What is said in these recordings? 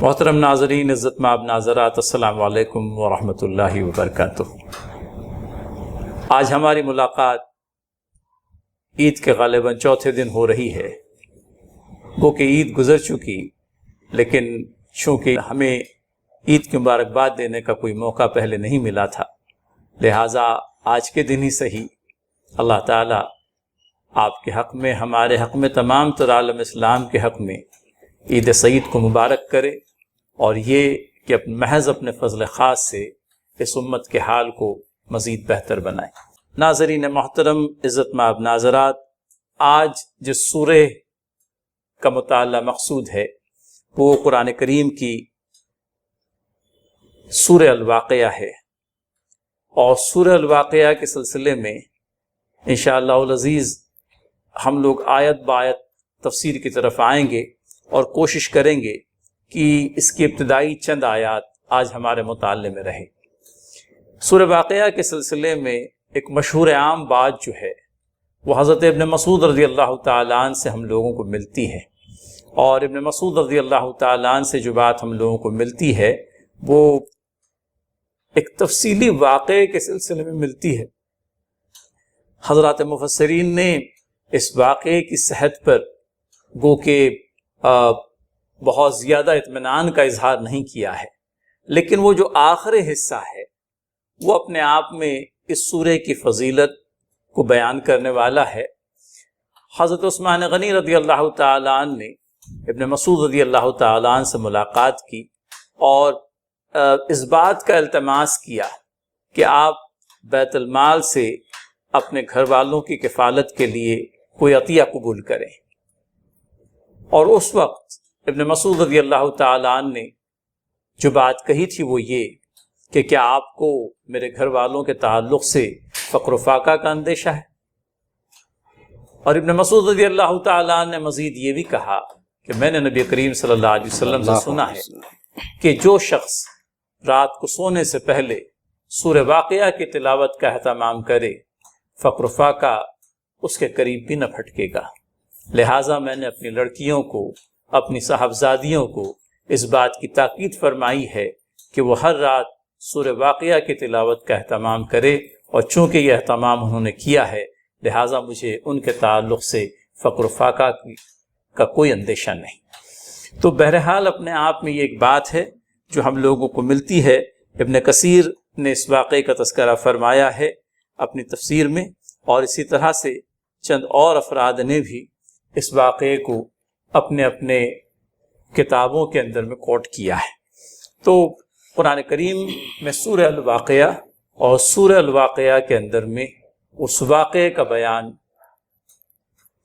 محترم ناظرین، عزت مآب ناظرات، السلام علیکم ورحمۃ اللہ وبرکاتہ۔ آج ہماری ملاقات عید کے غالباً چوتھے دن ہو رہی ہے۔ گو کہ عید گزر چکی، لیکن چونکہ ہمیں عید کی مبارکباد دینے کا کوئی موقع پہلے نہیں ملا تھا، لہٰذا آج کے دن ہی صحیح اللہ تعالیٰ آپ کے حق میں، ہمارے حق میں، تمام تر عالم اسلام کے حق میں عید سعید کو مبارک کرے، اور یہ کہ محض اپنے فضل خاص سے اس امت کے حال کو مزید بہتر بنائے۔ ناظرین محترم، عزت مآب ناظرات، آج جس سورہ کا مطالعہ مقصود ہے وہ قرآن کریم کی سورہ الواقعہ ہے، اور سورہ الواقعہ کے سلسلے میں انشاءاللہ العزیز ہم لوگ آیت بآیت تفسیر کی طرف آئیں گے اور کوشش کریں گے کہ اس کی ابتدائی چند آیات آج ہمارے مطالعے میں رہے۔ سورہ واقعہ کے سلسلے میں ایک مشہور عام بات جو ہے وہ حضرت ابن مسعود رضی اللہ تعالیٰ عنہ سے ہم لوگوں کو ملتی ہے، اور ابن مسعود رضی اللہ تعالیٰ عنہ سے جو بات ہم لوگوں کو ملتی ہے وہ ایک تفصیلی واقعے کے سلسلے میں ملتی ہے۔ حضرات مفسرین نے اس واقعے کی صحت پر گو کہ بہت زیادہ اطمینان کا اظہار نہیں کیا ہے، لیکن وہ جو آخری حصہ ہے وہ اپنے آپ میں اس سورہ کی فضیلت کو بیان کرنے والا ہے۔ حضرت عثمان غنی رضی اللہ تعالیٰ عنہ نے ابن مسعود رضی اللہ تعالیٰ عنہ سے ملاقات کی اور اس بات کا التماس کیا کہ آپ بیت المال سے اپنے گھر والوں کی کفالت کے لیے کوئی عطیہ قبول کریں، اور اس وقت ابن مسعود رضی اللہ تعالیٰ عنہ نے جو بات کہی تھی وہ یہ کہ کیا آپ کو میرے گھر والوں کے تعلق سے فقر و فاقہ کا اندیشہ ہے؟ اور ابن مسعود رضی اللہ تعالیٰ عنہ نے مزید یہ بھی کہا کہ میں نے نبی کریم صلی اللہ علیہ وسلم سے سنا ہے کہ جو شخص رات کو سونے سے پہلے سورہ واقعہ کی تلاوت کا اہتمام کرے، فقر و فاقہ اس کے قریب بھی نہ پھٹکے گا۔ لہٰذا میں نے اپنی لڑکیوں کو، اپنی صاحبزادیوں کو اس بات کی تاکید فرمائی ہے کہ وہ ہر رات سورہ واقعہ کی تلاوت کا اہتمام کرے، اور چونکہ یہ اہتمام انہوں نے کیا ہے لہٰذا مجھے ان کے تعلق سے فقر و فاقہ کا کوئی اندیشہ نہیں۔ تو بہرحال اپنے آپ میں یہ ایک بات ہے جو ہم لوگوں کو ملتی ہے۔ ابن کثیر نے اس واقعے کا تذکرہ فرمایا ہے اپنی تفسیر میں، اور اسی طرح سے چند اور افراد نے بھی اس واقعے کو اپنے اپنے کتابوں کے اندر میں کوٹ کیا ہے۔ تو قرآن کریم میں سورہ الواقعہ اور سورہ الواقعہ کے اندر میں اس واقعے کا بیان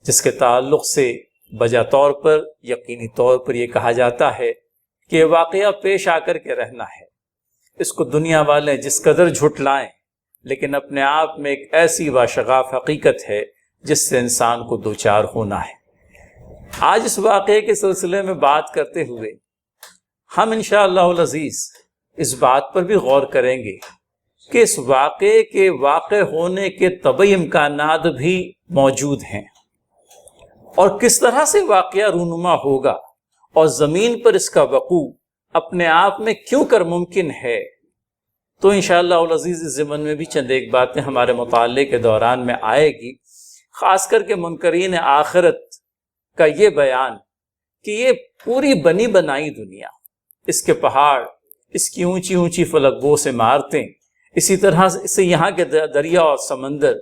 جس کے تعلق سے بجا طور پر، یقینی طور پر یہ کہا جاتا ہے کہ واقعہ پیش آ کر کے رہنا ہے، اس کو دنیا والے جس قدر جھٹلائیں لیکن اپنے آپ میں ایک ایسی واشغاف حقیقت ہے جس سے انسان کو دوچار ہونا ہے۔ آج اس واقعے کے سلسلے میں بات کرتے ہوئے ہم انشاءاللہ العزیز اس بات پر بھی غور کریں گے کہ اس واقعے کے واقع ہونے کے طبعی امکانات بھی موجود ہیں، اور کس طرح سے واقعہ رونما ہوگا اور زمین پر اس کا وقوع اپنے آپ میں کیوں کر ممکن ہے۔ تو انشاءاللہ العزیز اس ضمن میں بھی چند ایک باتیں ہمارے مطالعے کے دوران میں آئے گی، خاص کر کے منکرین آخرت کا یہ بیان کہ یہ پوری بنی بنائی دنیا، اس کے پہاڑ، اس کی اونچی اونچی فلک بوس عمارتیں، اسی طرح سے یہاں کے دریا اور سمندر،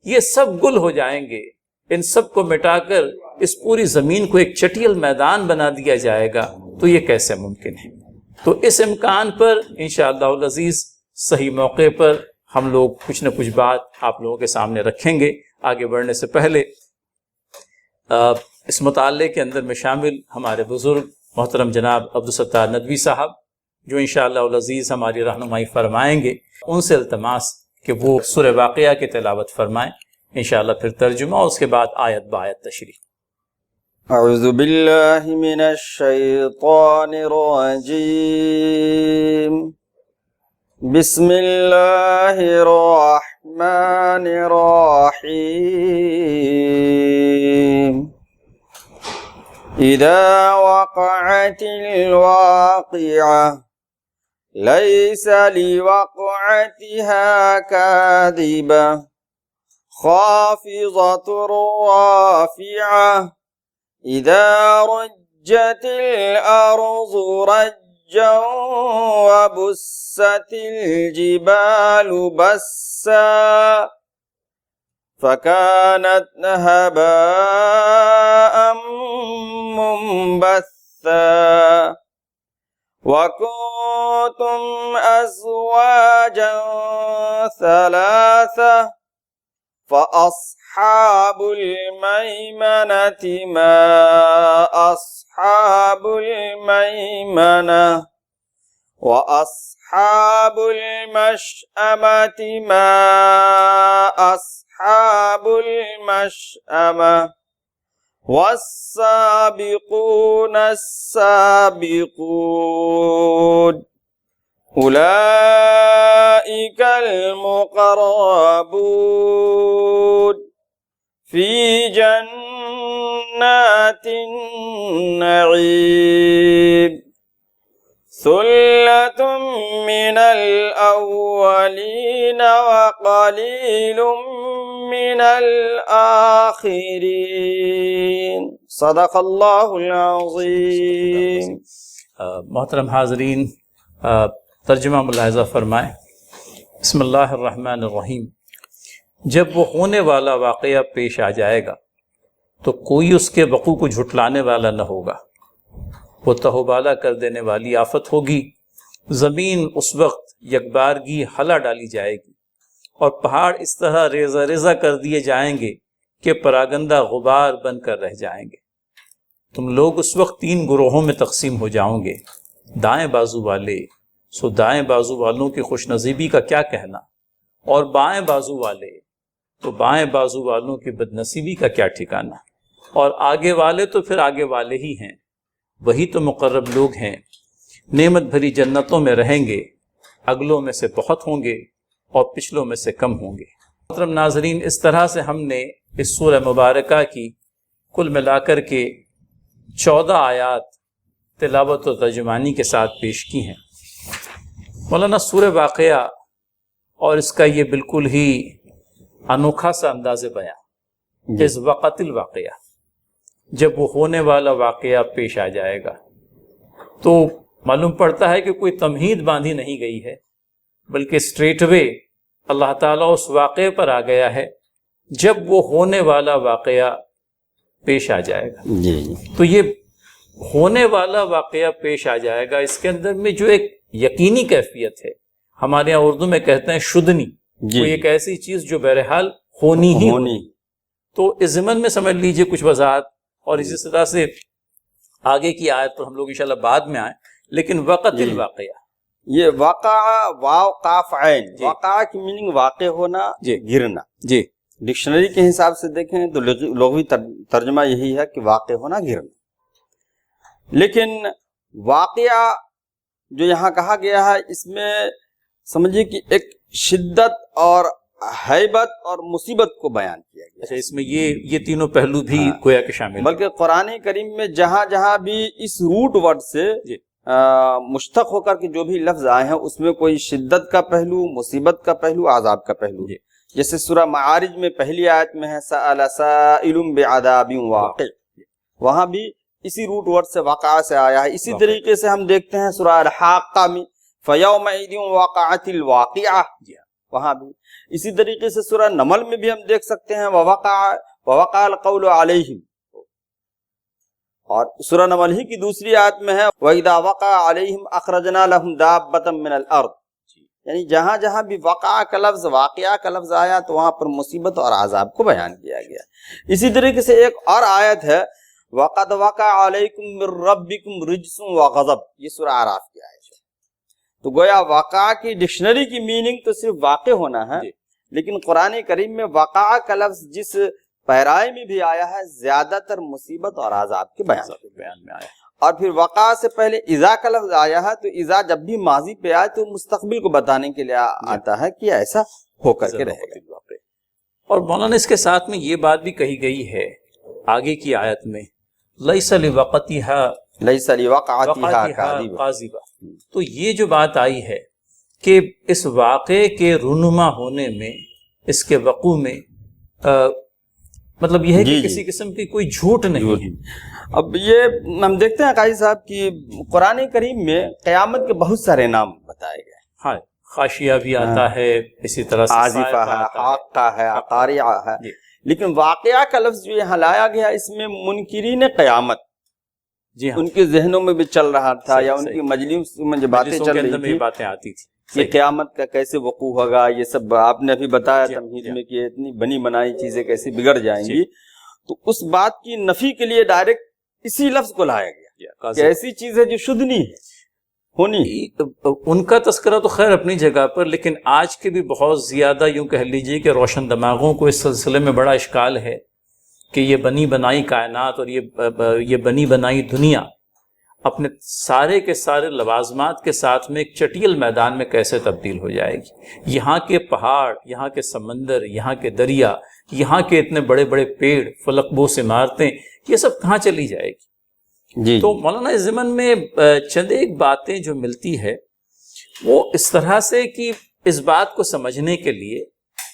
یہ سب گل ہو جائیں گے، ان سب کو مٹا کر اس پوری زمین کو ایک چٹیل میدان بنا دیا جائے گا، تو یہ کیسے ممکن ہے؟ تو اس امکان پر انشاءاللہ العزیز صحیح موقع پر ہم لوگ کچھ نہ کچھ بات آپ لوگوں کے سامنے رکھیں گے۔ آگے بڑھنے سے پہلے اس مطالعے کے اندر میں شامل ہمارے بزرگ محترم جناب عبدالستار ندوی صاحب جو انشاءاللہ العزیز ہماری رہنمائی فرمائیں گے، ان سے التماس کہ وہ سورہ واقعہ کی تلاوت فرمائیں، انشاءاللہ پھر ترجمہ اور اس کے بعد آیت بآیت تشریح۔ اعوذ باللہ من الشیطان الرجیم، بسم اللہ الرحمن الرحیم، إذا وقعت الواقعة ليس لوقعتها كاذبة خافضة رافعة إذا رجت الأرض رجا وبست الجبال بسا فكانت هباء منبثا وكنتم أزواجا ثلاثة فأصحاب الميمنة ما أصحاب الميمنة وأصحاب المشأمة ما أصحاب المشأمة والسابقون السابقون أولئك المقربون في جنات النعيم ثلة من الأولين وقليل من الآخرين صدق اللہ العظیم. محترم حاضرین، ترجمہ ملاحظہ فرمائیں. بسم اللہ الرحمن الرحیم. جب وہ ہونے والا واقعہ پیش آ جائے گا تو کوئی اس کے وقوع کو جھٹلانے والا نہ ہوگا. وہ تہوبالا کر دینے والی آفت ہوگی. زمین اس وقت یکبارگی ہلا ڈالی جائے گی اور پہاڑ اس طرح ریزہ ریزہ کر دیے جائیں گے کہ پراگندہ غبار بن کر رہ جائیں گے. تم لوگ اس وقت 3 گروہوں میں تقسیم ہو جاؤ گے. دائیں بازو والے، سو دائیں بازو والوں کی خوش نصیبی کا کیا کہنا، اور بائیں بازو والے تو بائیں بازو والوں کی بد نصیبی کا کیا ٹھکانہ. اور آگے والے تو پھر آگے والے ہی ہیں، وہی تو مقرب لوگ ہیں. نعمت بھری جنتوں میں رہیں گے. اگلوں میں سے بہت ہوں گے اور پچھلوں میں سے کم ہوں گے. محترم ناظرین، اس طرح سے ہم نے اس سورہ مبارکہ کی کل ملا کر کے 14 آیات تلاوت و ترجمانی کے ساتھ پیش کی ہیں. مولانا سورہ واقعہ اور اس کا یہ بالکل ہی انوکھا سا انداز بیان، اس وقت الواقعہ، جب وہ ہونے والا واقعہ پیش آ جائے گا تو معلوم پڑتا ہے کہ کوئی تمہید باندھی نہیں گئی ہے، بلکہ اسٹریٹ وے اللہ تعالیٰ اس واقعے پر آ گیا ہے جب وہ ہونے والا واقعہ پیش آ جائے گا. تو یہ ہونے والا واقعہ پیش آ جائے گا، اس کے اندر میں جو ایک یقینی کیفیت ہے، ہمارے یہاں اردو میں کہتے ہیں شدنی، کوئی ایک ایسی چیز جو بہرحال ہونی ہی ہونی. تو اس ضمن میں سمجھ لیجئے کچھ وضاحت، اور اسی طرح سے آگے کی آیت پر ہم لوگ انشاءاللہ بعد میں آئیں. لیکن وقت الواقعہ، یہ واقع واو قاف عین، واقع کی میننگ واقع ہونا، گرنا. جی ڈکشنری کے حساب سے دیکھیں تو لغوی ترجمہ یہی ہے کہ واقع ہونا، گرنا. لیکن واقعہ جو یہاں کہا گیا ہے، اس میں سمجھیے کہ ایک شدت اور ہیبت اور مصیبت کو بیان کیا گیا. اچھا، اس میں یہ تینوں پہلو بھی گویا کہ شامل ہیں. بلکہ قرآن کریم میں جہاں جہاں بھی اس روٹ ورڈ سے مشتق ہو کر کے جو بھی لفظ آئے ہیں، اس میں کوئی شدت کا پہلو، مصیبت کا پہلو، عذاب کا پہلو. جیسے سورہ معارج میں پہلی آیت میں ہے سأل سائل بعذاب واقع، وہاں بھی اسی روٹ ورڈ سے واقعہ سے آیا ہے. اسی طریقے سے ہم دیکھتے ہیں سورہ الحاقہ میں فیومئذ وقعت الواقعہ، وہاں بھی اسی طریقے سے سورہ نمل میں بھی ہم دیکھ سکتے ہیں ووقع القول علیہم. اور سورہ نمل ہی کی دوسری آیت میں ہے وَإِذَا وَقَعَ عَلَيْهِمْ أَخْرَجْنَا لَهُمْ دَابَّةً مِّنَ الْأَرْضِ. یعنی جہاں جہاں بھی وقع کا لفظ، واقعہ کا لفظ آیا تو وہاں پر مصیبت اور عذاب کو بیان کیا گیا. اسی طریقے سے ایک اور آیت ہے وَقَدْ وَقَعَ عَلَيْكُمْ مِّن رَّبِّكُمْ رِجْسٌ وَغَضَبٌ، یہ سورہ اعراف کی آیت ہے. تو گویا واقعہ کی ڈکشنری کی میننگ تو صرف واقع ہونا ہے، لیکن قرآن کریم میں واقعہ کا لفظ جس پیرائے میں بھی آیا ہے زیادہ تر مصیبت اور عذاب کے بیان میں آیا. اور پھر وقع سے پہلے اذا کا لفظ آیا ہے، تو اذا جب بھی ماضی پہ آئے تو مستقبل کو بتانے کے لیے آتا ہے کہ ایسا ہو کر کے رہے گا. اور مولانا اس کے ساتھ میں یہ بات بھی کہی گئی ہے آگے کی آیت میں لیس لوقتھا لیس لوقعتھا کاذبہ۔ کاذبہ، تو یہ جو بات آئی ہے کہ اس واقعے کے رونما ہونے میں، اس کے وقوع میں مطلب یہ ہے کہ کسی قسم کی کوئی جھوٹ نہیں ہے۔ اب یہ ہم دیکھتے ہیں قاضی صاحب کی قرآن کریم میں قیامت کے بہت سارے نام بتائے گئے، ہاں، خاشیہ بھی آتا ہے، اسی طرح سے آزفہ ہے، حاقہ ہے، قاریعہ ہے، لیکن واقعہ کا لفظ جو یہاں لایا گیا اس میں منکرین قیامت، جی ہاں، ان کے ذہنوں میں بھی چل رہا تھا یا ان کی مجلس میں جو باتیں چل رہی تھی، باتیں آتی تھی، یہ قیامت کا کیسے وقوع ہوگا، یہ سب آپ نے ابھی بتایا تمہید میں کہ اتنی بنی بنائی چیزیں کیسے بگڑ جائیں گی، تو اس بات کی نفی کے لیے ڈائریکٹ اسی لفظ کو لایا گیا کہ ایسی چیز ہے جو شدھ نہیں ہے، ہونی۔ ان کا تذکرہ تو خیر اپنی جگہ پر، لیکن آج کے بھی بہت زیادہ یوں کہہ لیجیے کہ روشن دماغوں کو اس سلسلے میں بڑا اشکال ہے کہ یہ بنی بنائی کائنات اور یہ بنی بنائی دنیا اپنے سارے کے سارے لوازمات کے ساتھ میں ایک چٹیل میدان میں کیسے تبدیل ہو جائے گی۔ یہاں کے پہاڑ، یہاں کے سمندر، یہاں کے دریا، یہاں کے اتنے بڑے بڑے پیڑ، فلک بوس عمارتیں، یہ سب کہاں چلی جائے گی؟ تو مولانا اس ضمن میں چند ایک باتیں جو ملتی ہے وہ اس طرح سے کہ اس بات کو سمجھنے کے لیے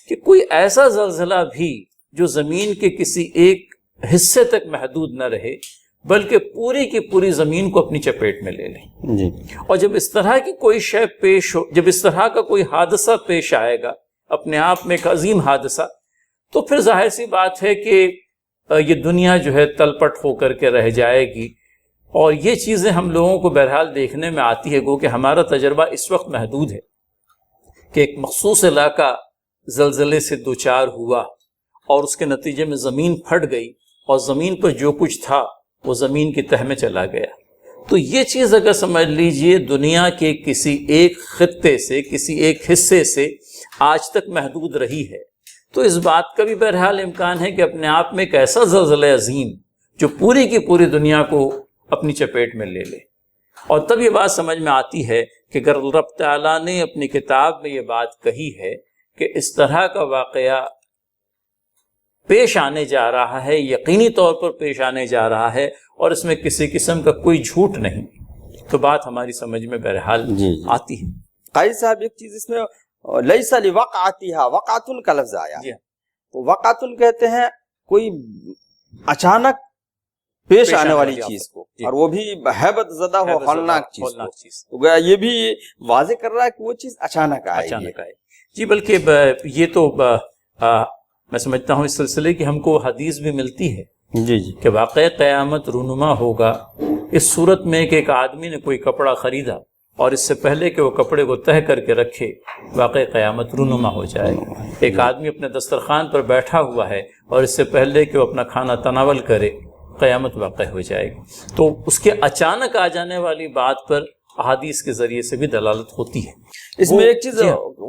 کہ کوئی ایسا زلزلہ بھی جو زمین کے کسی ایک حصے تک محدود نہ رہے بلکہ پوری کی پوری زمین کو اپنی چپیٹ میں لے لیں، اور جب اس طرح کی کوئی شے پیش ہو، جب اس طرح کا کوئی حادثہ پیش آئے گا، اپنے آپ میں ایک عظیم حادثہ، تو پھر ظاہر سی بات ہے کہ یہ دنیا جو ہے تلپٹ ہو کر کے رہ جائے گی۔ اور یہ چیزیں ہم لوگوں کو بہرحال دیکھنے میں آتی ہے، گو کہ ہمارا تجربہ اس وقت محدود ہے کہ ایک مخصوص علاقہ زلزلے سے دوچار ہوا اور اس کے نتیجے میں زمین پھٹ گئی اور زمین پر جو کچھ تھا وہ زمین کی تہ میں چلا گیا۔ تو یہ چیز اگر سمجھ لیجئے دنیا کے کسی ایک خطے سے، کسی ایک حصے سے آج تک محدود رہی ہے، تو اس بات کا بھی بہرحال امکان ہے کہ اپنے آپ میں ایک ایسا زلزلہ عظیم جو پوری کی پوری دنیا کو اپنی چپیٹ میں لے لے۔ اور تب یہ بات سمجھ میں آتی ہے کہ اگر رب تعالیٰ نے اپنی کتاب میں یہ بات کہی ہے کہ اس طرح کا واقعہ پیش آنے جا رہا ہے، یقینی طور پر پیش آنے جا رہا ہے، اور اس میں کسی قسم کا کوئی جھوٹ نہیں، تو بات ہماری سمجھ میں بہرحال آتی ہے۔ قاضی صاحب ایک چیز اس میں لیس لوقعتھا، وقعتن کا لفظ آیا، تو وقعتن کہتے ہیں کوئی اچانک پیش آنے والی چیز کو، اور وہ بھی ہیبت زدہ ہو، ہولناک چیز کو، تو یہ بھی واضح کر رہا ہے کہ وہ چیز اچانک آئے گی۔ جی، بلکہ یہ تو میں سمجھتا ہوں اس سلسلے کی ہم کو حدیث بھی ملتی ہے کہ واقع قیامت رونما ہوگا اس صورت میں کہ ایک آدمی نے کوئی کپڑا خریدا اور اس سے پہلے کہ وہ کپڑے کو تہہ کر کے رکھے واقع قیامت رونما ہو جائے گا۔ ایک آدمی اپنے دسترخوان پر بیٹھا ہوا ہے اور اس سے پہلے کہ وہ اپنا کھانا تناول کرے قیامت واقع ہو جائے گی۔ تو اس کے اچانک آ جانے والی بات پر احادیث کے ذریعے سے بھی دلالت ہوتی ہے۔ اس میں ایک چیز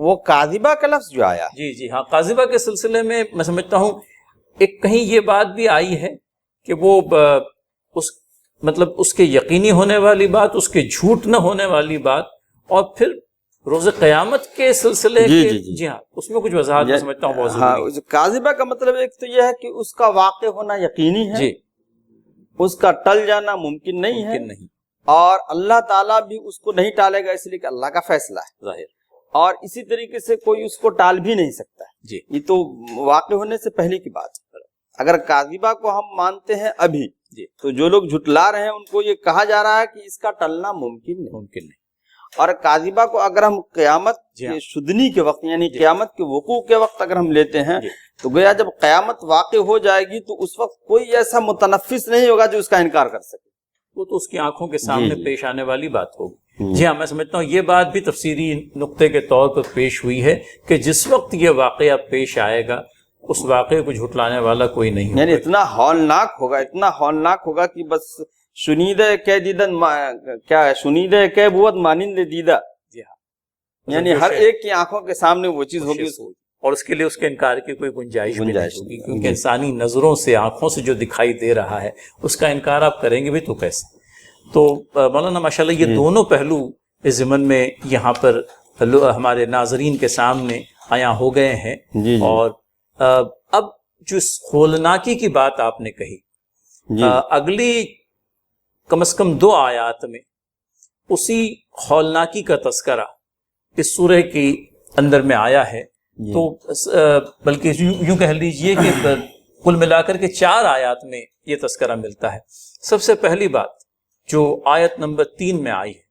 وہ کاذبہ کا لفظ جو آیا، جی ہاں، کاذبہ کے سلسلے میں میں سمجھتا ہوں ایک کہیں یہ بات بھی آئی ہے کہ وہ اس کے یقینی ہونے والی بات، اس کے جھوٹ نہ ہونے والی بات، اور پھر روز قیامت کے سلسلے جی ہاں اس میں کچھ وضاحت میں سمجھتا ہوں بہت ضروری ہے۔ کاذبہ کا مطلب ایک تو یہ ہے کہ اس کا واقع ہونا یقینی ہے، اس کا ٹل جانا ممکن نہیں ہے، اور اللہ تعالیٰ بھی اس کو نہیں ٹالے گا، اس لیے کہ اللہ کا فیصلہ ہے ظاہر، اور اسی طریقے سے کوئی اس کو ٹال بھی نہیں سکتا ہے۔ یہ تو واقع ہونے سے پہلے کی بات ہے۔ اگر کاذبہ کو ہم مانتے ہیں ابھی، تو جو لوگ جھٹلا رہے ہیں ان کو یہ کہا جا رہا ہے کہ اس کا ٹلنا ممکن نہیں، اور کاذبہ کو اگر ہم قیامت کے شدنی کے وقت یعنی قیامت کے وقوع کے وقت اگر ہم لیتے ہیں تو گویا جب قیامت واقع ہو جائے گی تو اس وقت کوئی ایسا متنفس نہیں ہوگا جو اس کا انکار کر سکے، وہ تو اس کی آنکھوں کے سامنے پیش آنے والی بات ہوگی۔ جی ہاں، میں سمجھتا ہوں یہ بات بھی تفسیری نقطے کے طور پر پیش ہوئی ہے کہ جس وقت یہ واقعہ پیش آئے گا اس واقعے کو جھٹلانے والا کوئی نہیں ہوگا، یعنی اتنا ہولناک ہوگا، اتنا ہولناک ہوگا کہ بس شنیدہ کہ دیدن کیا ہے، شنیدہ کہ بود مانند دیدہ، جی ہاں، یعنی ہر ایک کی آنکھوں کے سامنے وہ چیز ہوگی، اور اس کے لیے اس کے انکار کی کوئی گنجائش بھی نہیں ہوگی، کیونکہ انسانی نظروں سے، آنکھوں سے جو دکھائی دے رہا ہے اس کا انکار آپ کریں گے بھی تو کیسے۔ تو مولانا ماشاءاللہ یہ دونوں پہلو اس ضمن میں یہاں پر ہمارے ناظرین کے سامنے آیا ہو گئے ہیں۔ اور اب جو ہولناکی کی بات آپ نے کہی، اگلی کم از کم 2 آیات میں اسی ہولناکی کا تذکرہ اس سورہ کے اندر میں آیا ہے. تو بلکہ یوں کہہ لیجئے کہ کل ملا کر کے 4 آیات میں یہ تذکرہ ملتا ہے. سب سے پہلی بات جو آیت نمبر 3 میں آئی ہے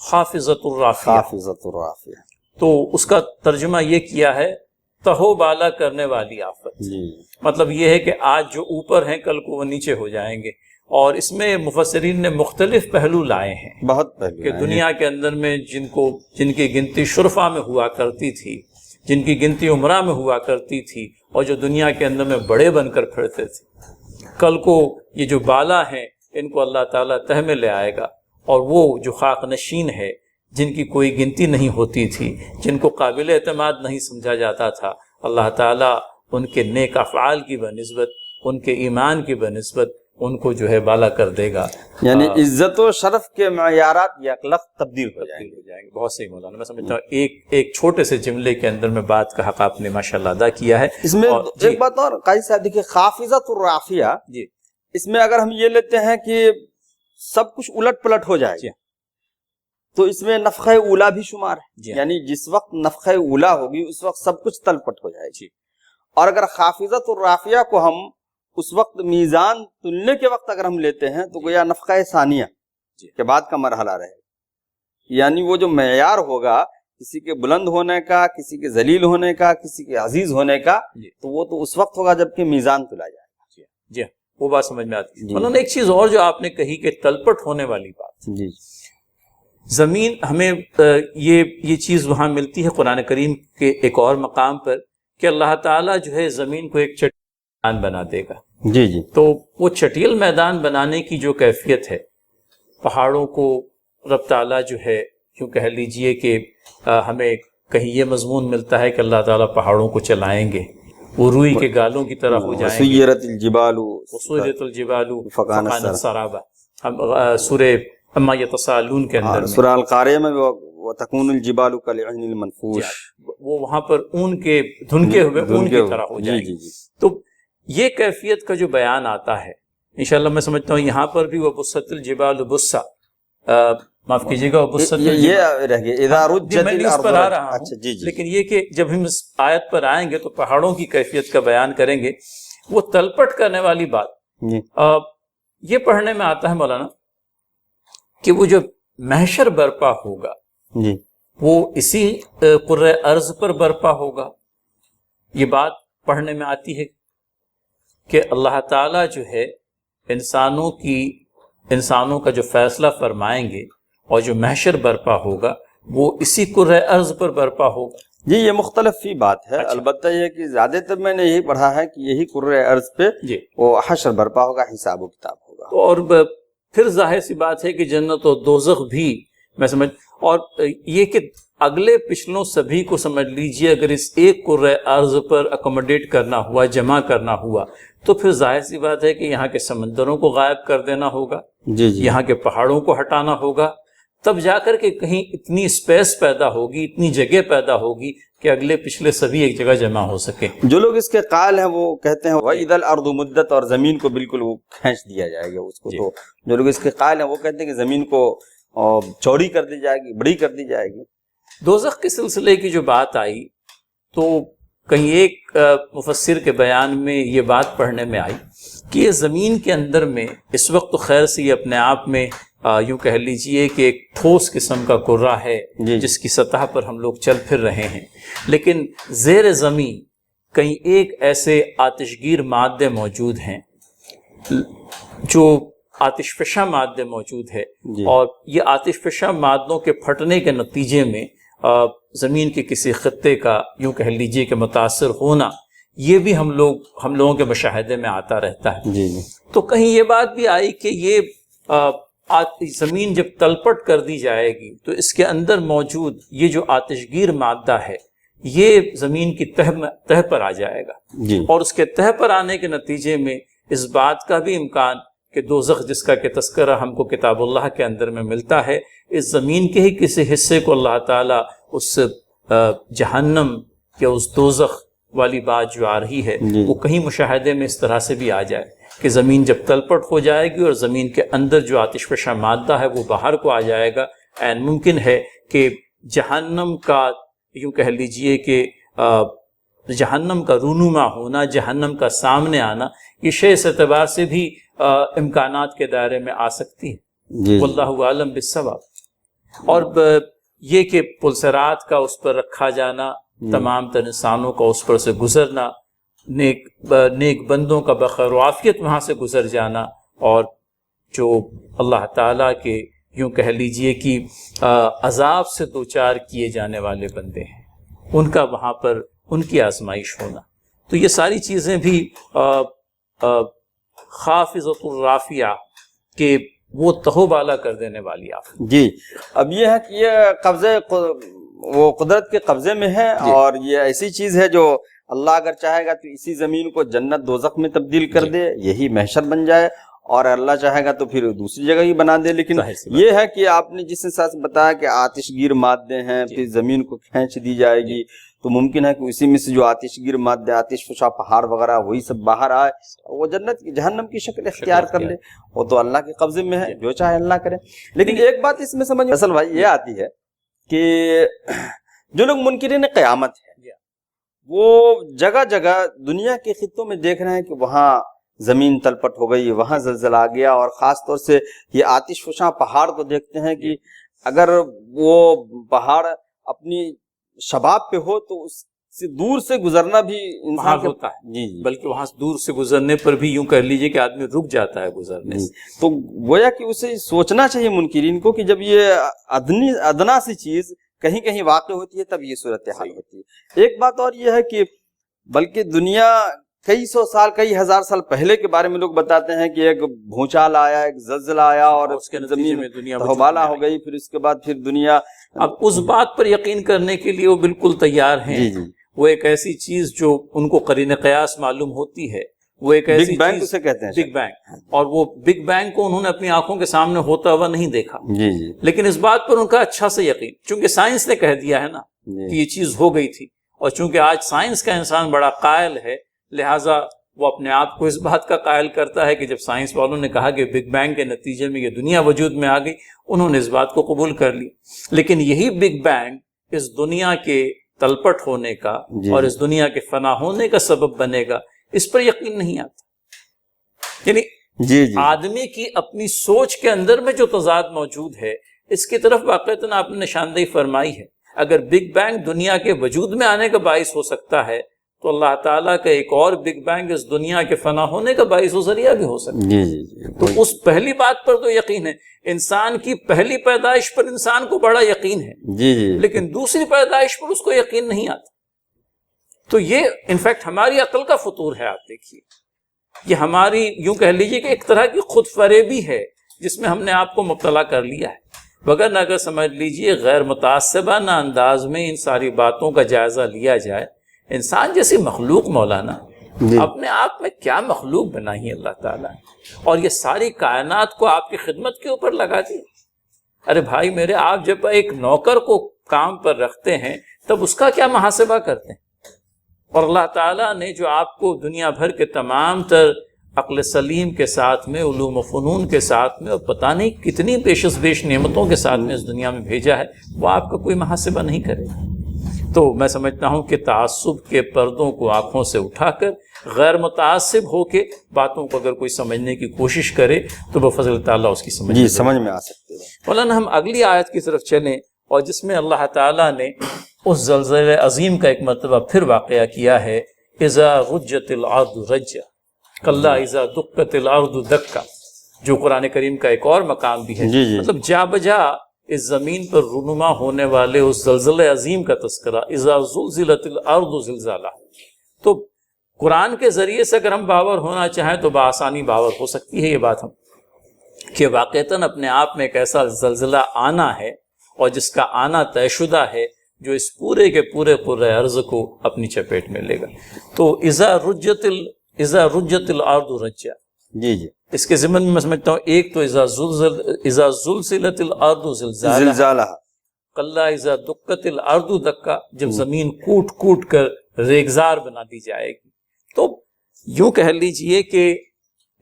خافضۃ الرافعہ، تو اس کا ترجمہ یہ کیا ہے تہو بالا کرنے والی آفت. مطلب یہ ہے کہ آج جو اوپر ہیں کل کو وہ نیچے ہو جائیں گے. اور اس میں مفسرین نے مختلف پہلو لائے ہیں، بہت پہلو کہ دنیا کے اندر میں جن کی گنتی شرفا میں ہوا کرتی تھی، جن کی گنتی عمرہ میں ہوا کرتی تھی، اور جو دنیا کے اندر میں بڑے بن کر پھرتے تھے، کل کو یہ جو بالا ہیں ان کو اللہ تعالیٰ تہ میں لے آئے گا. اور وہ جو خاک نشین ہے، جن کی کوئی گنتی نہیں ہوتی تھی، جن کو قابل اعتماد نہیں سمجھا جاتا تھا، اللہ تعالیٰ ان کے نیک افعال کی بنسبت، ان کے ایمان کی بنسبت ان کو جو ہے بالا کر دے گا. یعنی عزت و شرف کے معیارات یکلخ تبدیل ہو جائیں گے. بہت صحیح مولانا. میں سمجھتا ہوں ایک چھوٹے سے جملے کے اندر میں بات کا حق آپ نے ماشاءاللہ ادا کیا ہے. اس میں ایک بات اور قاضی صاحب دیکھیے، خافضۃ الرافعہ، اس میں اگر ہم یہ لیتے ہیں کہ سب کچھ الٹ پلٹ ہو جائے گا تو اس میں نفخہ اولا بھی شمار ہے. یعنی جس وقت نفخہ اولا ہوگی اس وقت سب کچھ تلپٹ ہو جائے گی. اور اگر خافضۃ الرافعہ کو ہم اس وقت میزان تلنے کے وقت اگر ہم لیتے ہیں تو گویا نفخہ ثانیہ کے بعد کا مرحلہ رہے گا. یعنی وہ جو معیار ہوگا کسی کے بلند ہونے کا، کسی کے ذلیل ہونے کا، کسی کے عزیز ہونے کا، تو وہ تو اس وقت ہوگا جب کہ میزان تلا جائے گا. جی وہ بات سمجھ میں آتی ہے. انہوں نے ایک چیز اور جو آپ نے کہی کہ تلپٹ ہونے والی بات، زمین ہمیں یہ چیز وہاں ملتی ہے قرآن کریم کے ایک اور مقام پر کہ اللہ تعالیٰ جو ہے زمین کو ایک میدان بنا دے گا. تو وہ چٹیل میدان بنانے کی جو کیفیت ہے، پہاڑوں کو رب تعالیٰ جو ہے کیوں کہہ لیجئے کہ ہمیں کہیں یہ مضمون ملتا ہے کہ اللہ تعالیٰ پہاڑوں کو چلائیں گے، وہ روئی کے گالوں کی طرح ہو جائیں گے. وسیرت الجبال فکانت سرابا، ہم سورہ اما یتساءلون کے اندر سورہ القاریہ میں وتکون الجبال کالعہن المنفوش، وہ وہاں پر اون کے دھنکے ہوئے اون کی طرح ہو جائیں گے. تو یہ کیفیت کا جو بیان آتا ہے انشاءاللہ میں سمجھتا ہوں یہاں پر بھی وبست الجبال بسا، معاف کیجیے گا، یہ رہ گیا اذا رجت الارض پر آ رہا ہوں. لیکن یہ کہ جب ہم اس آیت پر آئیں گے تو پہاڑوں کی کیفیت کا بیان کریں گے. وہ تلپٹ کرنے والی بات یہ پڑھنے میں آتا ہے مولانا کہ وہ جو محشر برپا ہوگا وہ اسی قرۂ ارض پر برپا ہوگا. یہ بات پڑھنے میں آتی ہے کہ اللہ تعالیٰ جو ہے انسانوں کا جو فیصلہ فرمائیں گے اور جو محشر برپا ہوگا وہ اسی قرۂ ارض پر برپا ہوگا. جی یہ مختلف فی بات ہے. البتہ یہ کہ زیادہ تر میں نے یہی پڑھا ہے کہ یہی قرۂ ارض پہ وہ حشر برپا ہوگا، حساب و کتاب ہوگا. اور پھر ظاہر سی بات ہے کہ جنت و دوزخ بھی میں سمجھ، اور یہ کہ اگلے پچھلوں سبھی کو سمجھ لیجئے اگر اس ایک قرۂ ارض پر اکوموڈیٹ کرنا ہوا، جمع کرنا ہوا، تو پھر ظاہر سی بات ہے کہ یہاں کے سمندروں کو غائب کر دینا ہوگا، یہاں کے پہاڑوں کو ہٹانا ہوگا، تب جا کر کے کہیں اتنی اسپیس پیدا ہوگی، اتنی جگہ پیدا ہوگی کہ اگلے پچھلے سبھی ایک جگہ جمع ہو سکے. جو لوگ اس کے قائل ہیں وہ کہتے ہیں وَإِذَا الْأَرْضُ مُدَّتْ، اور زمین کو بالکل وہ کھینچ دیا جائے گا اس کو. تو جو لوگ اس کے قائل ہیں وہ کہتے ہیں کہ زمین کو چوڑی کر دی جائے گی، بڑی کر دی جائے گی. دوزخ کے سلسلے کی جو بات آئی تو کہیں ایک مفسر کے بیان میں یہ بات پڑھنے میں آئی کہ یہ زمین کے اندر میں اس وقت تو خیر سے یہ اپنے آپ میں یوں کہہ لیجئے کہ ایک ٹھوس قسم کا کرہ ہے جس کی سطح پر ہم لوگ چل پھر رہے ہیں، لیکن زیر زمین کہیں ایک ایسے آتشگیر مادے موجود ہیں جو آتش فشاں مادے موجود ہے. اور یہ آتش فشاں مادوں کے پھٹنے کے نتیجے میں زمین کے کسی خطے کا یوں کہہ لیجئے کہ متاثر ہونا، یہ بھی ہم لوگوں کے مشاہدے میں آتا رہتا ہے. تو کہیں یہ بات بھی آئی کہ یہ زمین جب تلپٹ کر دی جائے گی تو اس کے اندر موجود یہ جو آتشگیر مادہ ہے یہ زمین کی تہ پر آ جائے گا. اور اس کے تہ پر آنے کے نتیجے میں اس بات کا بھی امکان کہ دوزخ جس کا کہ تذکرہ ہم کو کتاب اللہ کے اندر میں ملتا ہے، اس زمین کے ہی کسی حصے کو اللہ تعالیٰ اس جہنم یا اس دوزخ والی بات جو آ رہی ہے وہ کہیں مشاہدے میں اس طرح سے بھی آ جائے کہ زمین جب تلپٹ ہو جائے گی اور زمین کے اندر جو آتش فشاں مادہ ہے وہ باہر کو آ جائے گا، این ممکن ہے کہ جہنم کا یوں کہہ لیجئے کہ جہنم کا رونما ہونا، جہنم کا سامنے آنا، یہ شے اس اعتبار سے بھی امکانات کے دائرے میں آ سکتی ہے، واللہ عالم بالصواب۔ اور یہ کہ پلسرات کا اس پر رکھا جانا، تمام تر انسانوں کا اس پر سے گزرنا، نیک بندوں کا بخیر و عافیت وہاں سے گزر جانا، اور جو اللہ تعالیٰ کے یوں کہہ لیجئے کہ عذاب سے دوچار کیے جانے والے بندے ہیں، ان کا وہاں پر ان کی آزمائش ہونا، تو یہ ساری چیزیں بھی خافضۃ الرافعہ کہ وہ تہو بالا کر دینے والی آفت۔ جی، اب یہ ہے کہ یہ قبضے وہ قدرت کے قبضے میں ہے، اور یہ ایسی چیز ہے جو اللہ اگر چاہے گا تو اسی زمین کو جنت دوزخ میں تبدیل کر دے، یہی محشر بن جائے، اور اللہ چاہے گا تو پھر دوسری جگہ ہی بنا دے۔ لیکن یہ ہے کہ آپ نے جس حساب سے بتایا کہ آتش گیر مادے ہیں، پھر زمین کو کھینچ دی جائے گی، تو ممکن ہے کہ اسی میں سے جو آتش گیر مادے، آتش فشاں پہاڑ وغیرہ، وہی سب باہر آئے، وہ جہنم کی شکل اختیار کر لے، وہ تو اللہ کے قبضے میں ہے، جو چاہے اللہ کرے۔ لیکن ایک بات اس میں سمجھ اصل بھائی یہ آتی ہے کہ جو لوگ منکرین قیامت ہیں وہ جگہ جگہ دنیا کے خطوں میں دیکھ رہے ہیں کہ وہاں زمین تلپٹ ہو گئی، وہاں زلزلہ آ گیا، اور خاص طور سے یہ آتش فشاں پہاڑ کو دیکھتے ہیں کہ اگر وہ پہاڑ اپنی شباب پہ ہو تو اس سے دور سے گزرنا بھی انسان ہوتا ہے، جی بلکہ وہاں سے دور سے گزرنے پر بھی یوں کہہ لیجئے کہ آدمی رک جاتا ہے گزرنے سے۔ تو گویا کہ اسے سوچنا چاہیے منکرین کو کہ جب یہ ادنا سی چیز کہیں کہیں واقع ہوتی ہے تب یہ صورتحال ہوتی ہے۔ ایک بات اور یہ ہے کہ بلکہ دنیا کئی سو سال، کئی ہزار سال پہلے کے بارے میں لوگ بتاتے ہیں کہ ایک بھونچال آیا، ایک زلزلہ آیا، اور اس کے زمین میں دنیا تہوبالا ہو گئی، پھر اس کے بعد پھر دنیا۔ اب اس بات پر یقین کرنے کے لیے وہ بالکل تیار ہیں، وہ ایک ایسی چیز جو ان کو قرین قیاس معلوم ہوتی ہے، وہ ایک ایسی بگ بینگ اسے کہتے ہیں، بگ بینگ، اور وہ بگ بینگ کو انہوں نے اپنی آنکھوں کے سامنے ہوتا ہوا نہیں دیکھا، لیکن اس بات پر ان کا اچھا سے یقین، چونکہ سائنس نے کہہ دیا ہے نا کہ یہ چیز ہو گئی تھی، اور چونکہ آج سائنس کا انسان بڑا قائل ہے، لہٰذا وہ اپنے آپ کو اس بات کا قائل کرتا ہے کہ جب سائنس والوں نے کہا کہ بگ بینگ کے نتیجے میں یہ دنیا وجود میں آ گئی، انہوں نے اس بات کو قبول کر لی، لیکن یہی بگ بینگ اس دنیا کے تلپٹ ہونے کا اور اس دنیا کے فنا ہونے کا سبب بنے گا، اس پر یقین نہیں آتا۔ یعنی آدمی کی اپنی سوچ کے اندر میں جو تضاد موجود ہے، اس کی طرف واقعتاً آپ نے نشاندہی فرمائی ہے۔ اگر بگ بینگ دنیا کے وجود میں آنے کا باعث ہو سکتا ہے تو اللہ تعالیٰ کا ایک اور بگ بینگ اس دنیا کے فنا ہونے کا باعث و ذریعہ بھی ہو سکتا ہے۔ تو اس پہلی بات پر تو یقین ہے، انسان کی پہلی پیدائش پر انسان کو بڑا یقین ہے، لیکن دوسری پیدائش پر اس کو یقین نہیں آتا۔ تو یہ انفیکٹ ہماری عقل کا فطور ہے، آپ دیکھیے یہ ہماری یوں کہہ لیجیے کہ ایک طرح کی خود فریبی ہے جس میں ہم نے آپ کو مبتلا کر لیا ہے، وگرنہ اگر سمجھ لیجیے غیر متعصبانہ انداز میں ان ساری باتوں کا جائزہ لیا جائے، انسان جیسی مخلوق مولانا اپنے آپ میں کیا مخلوق بنائی ہے اللہ تعالیٰ، اور یہ ساری کائنات کو آپ کی خدمت کے اوپر لگا دی۔ ارے بھائی میرے، آپ جب ایک نوکر کو کام پر رکھتے ہیں تب اس کا کیا محاسبہ کرتے ہیں، اور اللہ تعالیٰ نے جو آپ کو دنیا بھر کے تمام تر عقل سلیم کے ساتھ میں، علوم و فنون کے ساتھ میں، اور پتہ نہیں کتنی پیشس بیش نعمتوں کے ساتھ میں اس دنیا میں بھیجا ہے، وہ آپ کا کوئی محاسبہ نہیں کرے گا۔ تو میں سمجھتا ہوں کہ تعصب کے پردوں کو آنکھوں سے اٹھا کر غیر متعصب ہو کے باتوں کو اگر کوئی سمجھنے کی کوشش کرے تو بفضل تعالیٰ اس کی سمجھ میں آ سکتے ہیں۔ مولانا ہم اگلی آیت کی طرف چلیں، اور جس میں اللہ تعالیٰ نے اس زلزلے عظیم کا ایک مرتبہ پھر واقعہ کیا ہے، اذا رجت الارض رجا کلا اذا دکت الارض دکا، جو قرآن کریم کا ایک اور مقام بھی ہے، مطلب جا بجا اس زمین پر رونما ہونے والے اس زلزلے عظیم کا تذکرہ، اذا زلزلت الارض زلزالہ۔ تو قرآن کے ذریعے سے اگر ہم باور ہونا چاہیں تو بآسانی باور ہو سکتی ہے یہ بات ہم، کہ واقعتاً اپنے آپ میں ایک ایسا زلزلہ آنا ہے اور جس کا آنا طے شدہ ہے جو اس پورے کے پورے قرۂ ارض کو اپنی چپیٹ میں لے گا۔ تو اذا رجت الارض رجا، اس کے ضمن میں میں سمجھتا ہوں ایک تو اذا زلزلت الارض زلزالہ، کلا اذا دکت الارض دکا، جب زمین کوٹ کوٹ کر ریگزار بنا دی جائے گی۔ تو یوں کہہ لیجئے کہ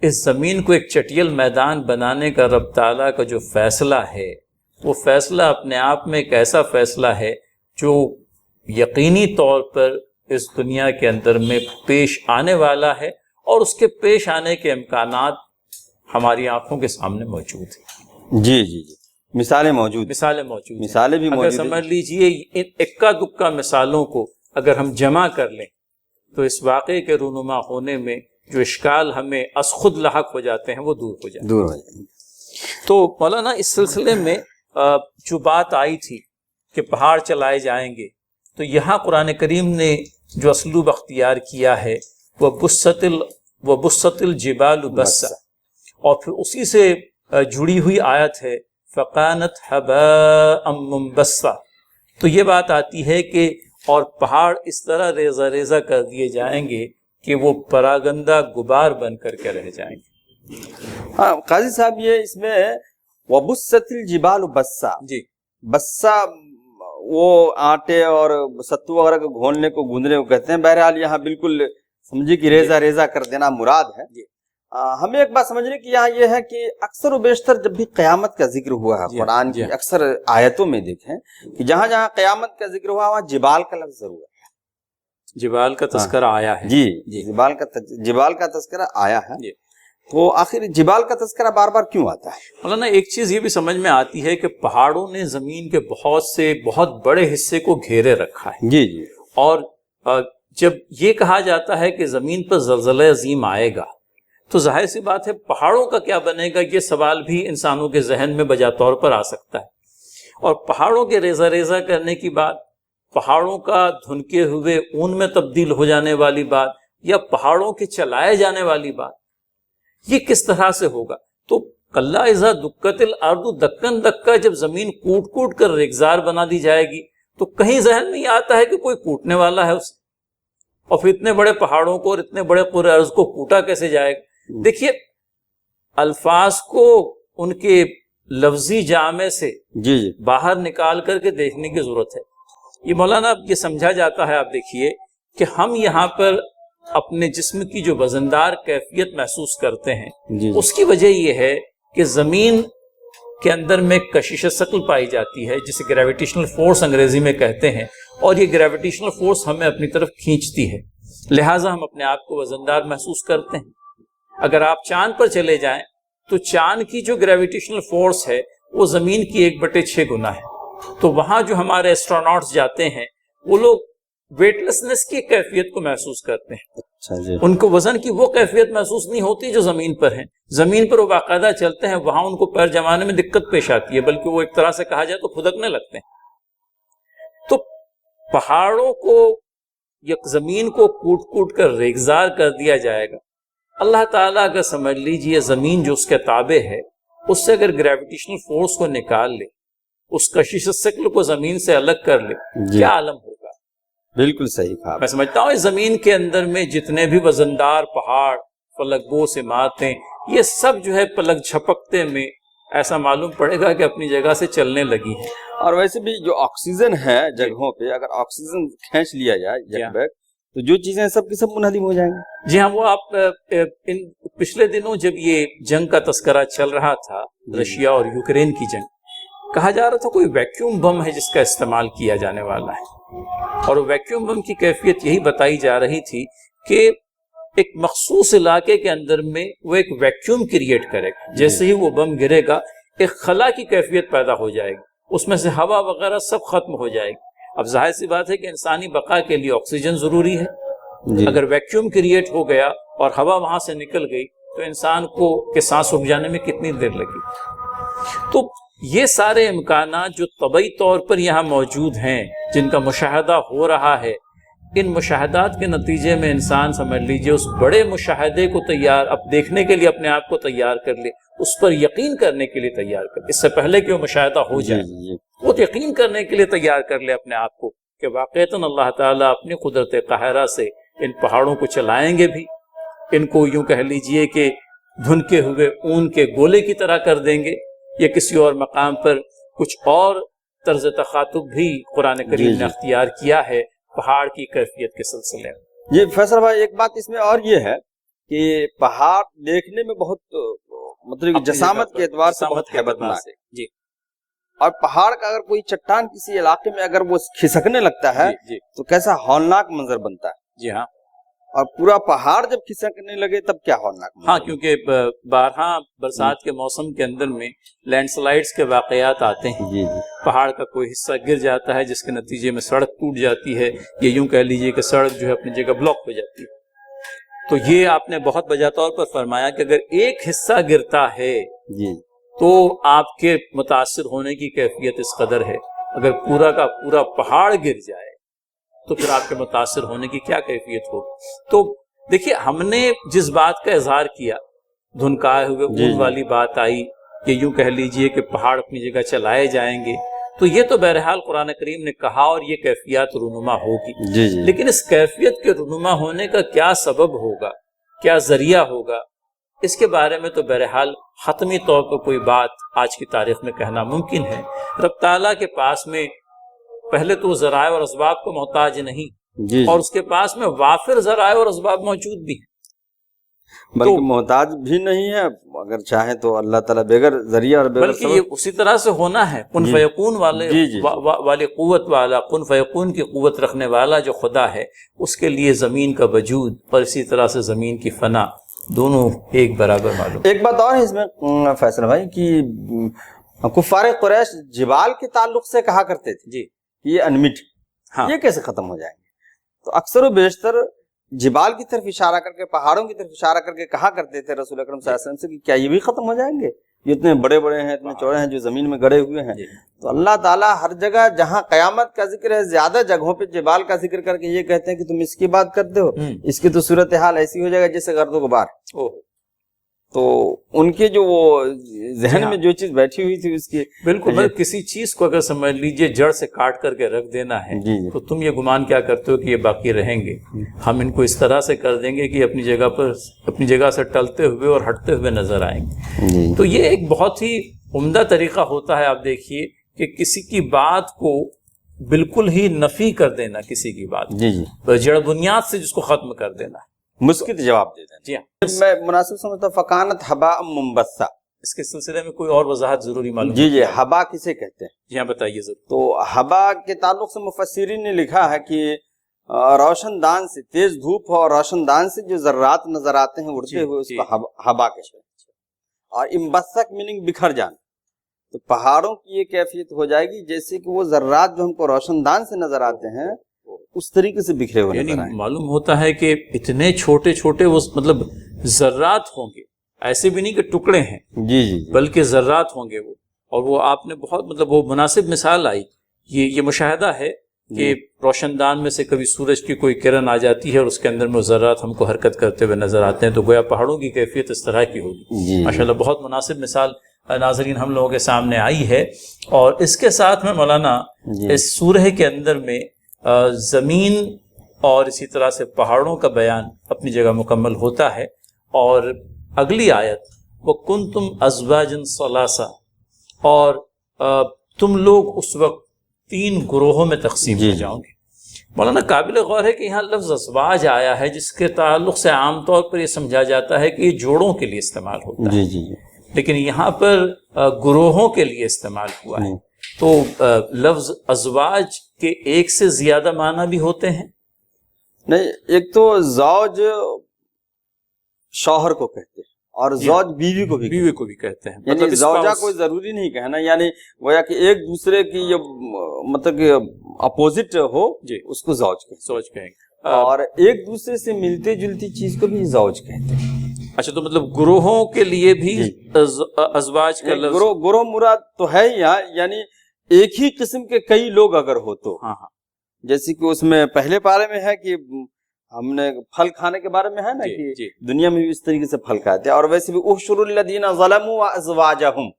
اس زمین کو ایک چٹیل میدان بنانے کا رب تعالیٰ کا جو فیصلہ ہے، وہ فیصلہ اپنے آپ میں ایک ایسا فیصلہ ہے جو یقینی طور پر اس دنیا کے اندر میں پیش آنے والا ہے، اور اس کے پیش آنے کے امکانات ہماری آنکھوں کے سامنے موجود ہیں۔ جی جی جی، مثالیں موجود، مثالیں موجود ہیں، مثالیں بھی اگر موجود سمجھ لیجئے ان اکا دکا مثالوں کو اگر ہم جمع کر لیں تو اس واقعے کے رونما ہونے میں جو اشکال ہمیں از خود لاحق ہو جاتے ہیں وہ دور ہو جاتے ہیں۔ دور ہو جائیں گے۔ تو مولانا اس سلسلے میں جو بات آئی تھی کہ پہاڑ چلائے جائیں گے، تو یہاں قرآن کریم نے جو اسلوب اختیار کیا ہے وہ بست الجبال بسا، اور پھر اسی سے جڑی ہوئی آیت ہے فقانت حباء منبثا۔ تو یہ بات آتی ہے کہ اور پہاڑ اس طرح ریزہ ریزہ کر دیے جائیں گے کہ وہ پراگندہ غبار بن کر کے رہ جائیں گے۔ ہاں قاضی صاحب، یہ اس میں وبست الجبال بسا، جی، بسا وہ آٹے اور ستو وغیرہ کو گھولنے کو، گوندنے کو کہتے ہیں۔ بہرحال یہاں بالکل سمجھے کہ ریزہ ریزہ کر دینا مراد ہے۔ جی، ہمیں ایک بات سمجھنے کی یہاں یہ ہے کہ اکثر و بیشتر جب بھی قیامت کا ذکر ہوا ہے قرآن کی اکثر آیتوں میں دیکھیں کہ جہاں جہاں قیامت کا ذکر ہوا وہاں جبال کا لفظ ضرور ہے، جبال کا تذکرہ آیا ہے۔ جی، جبال کا تذکرہ آیا ہے۔ تو آخر جبال کا تذکرہ بار بار کیوں آتا ہے؟ مولانا ایک چیز یہ بھی سمجھ میں آتی ہے کہ پہاڑوں نے زمین کے بہت بڑے حصے کو گھیرے رکھا ہے۔ جی جی، اور جب یہ کہا جاتا ہے کہ زمین پر زلزلہ عظیم آئے گا تو ظاہر سی بات ہے پہاڑوں کا کیا بنے گا، یہ سوال بھی انسانوں کے ذہن میں بجا طور پر آ سکتا ہے۔ اور پہاڑوں کے ریزہ ریزہ کرنے کی بات، پہاڑوں کا دھنکے ہوئے اون میں تبدیل ہو جانے والی بات، یا پہاڑوں کے چلائے جانے والی بات، یہ کس طرح سے ہوگا؟ تو کلا اذا دکت الارض دکن دکا، جب زمین کوٹ کوٹ کر ریگزار بنا دی جائے گی تو کہیں ذہن میں یہ آتا ہے کہ کوئی کوٹنے والا ہے اسے، اور پھر اتنے بڑے پہاڑوں کو اور اتنے بڑے پورے ارض کو کوٹا کیسے جائے گا؟ دیکھیے الفاظ کو ان کے لفظی جامع سے جی جی، باہر نکال کر کے دیکھنے کی ضرورت ہے۔ یہ مولانا یہ سمجھا جاتا ہے، آپ دیکھیے کہ ہم یہاں پر اپنے جسم کی جو وزندار کیفیت محسوس کرتے ہیں جی، اس کی وجہ یہ ہے کہ زمین کے اندر میں کشش ثقل پائی جاتی ہے، جسے گریویٹیشنل فورس انگریزی میں کہتے ہیں، اور یہ گریویٹیشنل فورس ہمیں اپنی طرف کھینچتی ہے، لہٰذا ہم اپنے آپ کو وزندار محسوس کرتے ہیں۔ اگر آپ چاند پر چلے جائیں تو چاند کی جو گریویٹیشنل فورس ہے وہ زمین کی 1/6 گنا ہے، تو وہاں جو ہمارے ایسٹروناٹس جاتے ہیں وہ لوگ ویٹ لیسنس کی کیفیت کو محسوس کرتے ہیں، اچھا جی، ان کو وزن کی وہ کیفیت محسوس نہیں ہوتی جو زمین پر ہے۔ زمین پر وہ باقاعدہ چلتے ہیں، وہاں ان کو پیر جمانے میں دقت پیش آتی ہے، بلکہ وہ ایک طرح سے کہا جائے تو کھدکنے لگتے ہیں۔ تو پہاڑوں کو یا زمین کو کوٹ کوٹ کر ریگزار کر دیا جائے گا۔ اللہ تعالیٰ اگر سمجھ لیجئے زمین جو اس کے تابع ہے اس سے اگر گریویٹیشنل فورس کو نکال لے، اس کشش ثقل کو زمین سے الگ کر لے، کیا عالم ہوگا؟ بالکل صحیح کہا۔ میں سمجھتا ہوں اس زمین کے اندر میں جتنے بھی وزندار پہاڑ، فلک بوس عمارتیں، یہ سب جو ہے پلک جھپکتے میں ایسا معلوم پڑے گا کہ اپنی جگہ سے چلنے لگی ہے۔ اور ویسے بھی جو آکسیجن ہے جگہوں پہ، اگر آکسیجن کھینچ لیا جائے یک بیک تو جو چیزیں سب کی سب منہدم ہو جائیں گی۔ جی ہاں، وہ آپ ان پچھلے دنوں جب یہ جنگ کا تذکرہ چل رہا تھا، رشیا اور یوکرین کی جنگ، کہا جا رہا تھا کوئی ویکیوم بم ہے جس کا استعمال کیا جانے والا ہے، اور ویکیوم بم کی کیفیت یہی بتائی جا رہی تھی کہ ایک مخصوص علاقے کے اندر میں وہ ایک ویکیوم کریٹ کرے گا، جیسے ہی وہ بم گرے گا ایک خلا کی کیفیت پیدا ہو جائے گی، اس میں سے ہوا وغیرہ سب ختم ہو جائے گی۔ اب ظاہر سی بات ہے کہ انسانی بقا کے لیے آکسیجن ضروری ہے، اگر ویکیوم کریٹ ہو گیا اور ہوا وہاں سے نکل گئی تو انسان کو کہ سانس رک جانے میں کتنی دیر لگی۔ تو یہ سارے امکانات جو طبعی طور پر یہاں موجود ہیں، جن کا مشاہدہ ہو رہا ہے، ان مشاہدات کے نتیجے میں انسان سمجھ لیجئے اس بڑے مشاہدے کو تیار اب دیکھنے کے لیے اپنے آپ کو تیار کر لے، اس پر یقین کرنے کے لیے تیار کر لے، اس سے پہلے کہ وہ مشاہدہ ہو جائے وہ یقین کرنے کے لیے تیار کر لے اپنے آپ کو کہ واقعتاً اللہ تعالیٰ اپنی قدرت قاہرہ سے ان پہاڑوں کو چلائیں گے بھی، ان کو یوں کہہ لیجئے کہ دھنکے ہوئے اون کے گولے کی طرح کر دیں گے، یا کسی اور مقام پر کچھ اور طرز تخاطب بھی قرآن کریم نے اختیار کیا ہے۔ پہاڑ کی کیفیت کے سلسلے میں. جی فیصل بھائی، ایک بات اس میں اور یہ ہے کہ پہاڑ دیکھنے میں بہت مطلب جسامت کے اعتبار سے بہت ہیبت ناک ہے جی. اور پہاڑ کا اگر کوئی چٹان کسی علاقے میں اگر وہ کھسکنے لگتا ہے جی تو کیسا ہولناک منظر بنتا ہے. جی ہاں. اور پورا پہاڑ جب کھسکنے لگے تب کیا ہولناک منظر ہاں، کیونکہ بارہا برسات کے موسم کے اندر میں لینڈ سلائیڈز کے واقعات آتے ہیں. جی پہاڑ کا کوئی حصہ گر جاتا ہے جس کے نتیجے میں سڑک ٹوٹ جاتی ہے، یا یوں کہہ لیجئے کہ سڑک جو ہے اپنی جگہ بلاک ہو جاتی ہے. تو یہ آپ نے بہت بجا طور پر فرمایا کہ اگر ایک حصہ گرتا ہے جی تو آپ کے متاثر ہونے کی کیفیت اس قدر ہے. اگر پورا کا پورا پہاڑ گر جائے تو پھر آپ کے متاثر ہونے کی کیا کیفیت ہوگی. تو دیکھیے، ہم نے جس بات کا اظہار کیا، دھنکائے ہوئے اون والی بات آئی کہ یوں کہہ لیجئے کہ پہاڑ اپنی جگہ چلائے جائیں گے، تو یہ تو بہرحال قرآن کریم نے کہا اور یہ کیفیت رونما ہوگی. جی لیکن اس کیفیت کے رونما ہونے کا کیا سبب ہوگا، کیا ذریعہ ہوگا، اس کے بارے میں تو بہرحال حتمی طور پر کوئی بات آج کی تاریخ میں کہنا ممکن ہے. رب تعالیٰ کے پاس میں پہلے تو ذرائع اور اسباب کو محتاج نہیں، جی اور اس کے پاس میں وافر ذرائع اور اسباب موجود بھی ہیں. بلکہ محتاج بھی نہیں ہے، اگر چاہیں تو اللہ تعالیٰ بغیر ذریعہ اور بغیر بلکہ یہ اسی طرح سے ہونا ہے. کن فیکون والے قوت والا، کن فیکون کی قوت رکھنے والا جو خدا ہے، اس کے لیے زمین کا وجود اور اسی طرح سے زمین کی فنا دونوں ایک برابر معلوم. ایک بات اور ہے اس میں فیصل بھائی کہ کفار قریش جبال کے تعلق سے کہا کرتے تھے جی یہ انمٹ، ہاں، یہ کیسے ختم ہو جائیں گے؟ تو اکثر و بیشتر جبال کی طرف اشارہ کر کے، پہاڑوں کی طرف اشارہ کر کے کہا کرتے تھے رسول اکرم صلی اللہ علیہ وسلم سے کہ کیا یہ بھی ختم ہو جائیں گے؟ یہ اتنے بڑے بڑے ہیں، اتنے چوڑے ہیں، جو زمین میں گڑے ہوئے ہیں. تو اللہ تعالیٰ ہر جگہ جہاں قیامت کا ذکر ہے، زیادہ جگہوں پہ جبال کا ذکر کر کے یہ کہتے ہیں کہ تم اس کی بات کرتے ہو، اس کی تو صورتحال ایسی ہو جائے گا جیسے گرد و غبار. تو ان کے جو وہ ذہن میں جو چیز بیٹھی ہوئی تھی اس کی بالکل کسی چیز کو اگر سمجھ لیجئے جڑ سے کاٹ کر کے رکھ دینا ہے، تو تم یہ گمان کیا کرتے ہو کہ یہ باقی رہیں گے؟ ہم ان کو اس طرح سے کر دیں گے کہ اپنی جگہ سے ٹلتے ہوئے اور ہٹتے ہوئے نظر آئیں گے. تو یہ ایک بہت ہی عمدہ طریقہ ہوتا ہے. آپ دیکھیے کہ کسی کی بات کو بالکل ہی نفی کر دینا، کسی کی بات جڑ بنیاد سے جس کو ختم کر دینا ہے، مسکت جواب دے دینا. جی ہاں، میں مناسب سمجھتا ہوں فکانت حباء منبثا. اس کے سلسلے میں کوئی اور وضاحت ضروری معلوم؟ جی حبا کسے کہتے ہیں؟ جی ہاں بتائیے ضرور. تو حبا کے تعلق سے مفسرین نے لکھا ہے کہ روشن دان سے، تیز دھوپ ہو اور روشن دان سے جو ذرات نظر آتے ہیں اڑتے ہوئے، اس کو حبا کہتے ہیں. اور انبثق میننگ بکھر جانا. تو پہاڑوں کی یہ کیفیت ہو جائے گی جیسے کہ وہ ذرات جو ہم کو روشن دان سے نظر آتے ہیں اس طریقے سے بکھرے ہوئے نظر آئیں. معلوم ہوتا ہے کہ اتنے چھوٹے چھوٹے وہ مطلب ذرات ہوں گے، ایسے بھی نہیں کہ ٹکڑے ہیں، جی بلکہ ذرات ہوں گے وہ. اور وہ آپ نے بہت مطلب وہ مناسب مثال آئی. یہ مشاہدہ ہے کہ روشن دان میں سے کبھی سورج کی کوئی کرن آ جاتی ہے اور اس کے اندر میں وہ ذرات ہم کو حرکت کرتے ہوئے نظر آتے ہیں. تو گویا پہاڑوں کی کیفیت اس طرح کی ہوگی. ماشاءاللہ بہت مناسب مثال ناظرین ہم لوگوں کے سامنے آئی ہے. اور اس کے ساتھ میں مولانا اس سورہ کے اندر میں زمین اور اسی طرح سے پہاڑوں کا بیان اپنی جگہ مکمل ہوتا ہے. اور اگلی آیت وَكُنْتُمْ أَزْوَاجًا ثَلَاثًا، اور تم لوگ اس وقت 3 گروہوں میں تقسیم ہو جاؤ گے. مولانا قابل غور ہے کہ یہاں لفظ ازواج آیا ہے جس کے تعلق سے عام طور پر یہ سمجھا جاتا ہے کہ یہ جوڑوں کے لیے استعمال ہوتا ہے، لیکن یہاں پر گروہوں کے لیے استعمال ہوا ہے. تو لفظ ازواج کے ایک سے زیادہ معنی بھی ہوتے ہیں؟ نہیں، ایک تو زوج شوہر کو کہتے ہیں اور زوج بیوی کو بھی کہتے ہیں. یعنی زوجہ کوئی ضروری نہیں کہنا، یعنی گویا کہ ایک دوسرے کی مطلب کہ اپوزٹ ہو اس کو زوج کہیں گے. اور ایک دوسرے سے ملتے جلتی چیز کو بھی زوج کہتے ہیں. اچھا، تو مطلب گروہوں کے لیے بھی ازواج کا لفظ گروہ مراد تو ہے یہاں، یعنی ایک ہی قسم کے کئی لوگ اگر ہو تو. جیسے کہ اس میں پہلے پارے میں ہے کہ ہم نے پھل کھانے کے بارے میں ہے نا کہ دنیا میں بھی اس طریقے سے پھل کھاتے ہیں. اور ویسے بھی احشروا الذین ظلموا وازواجہم،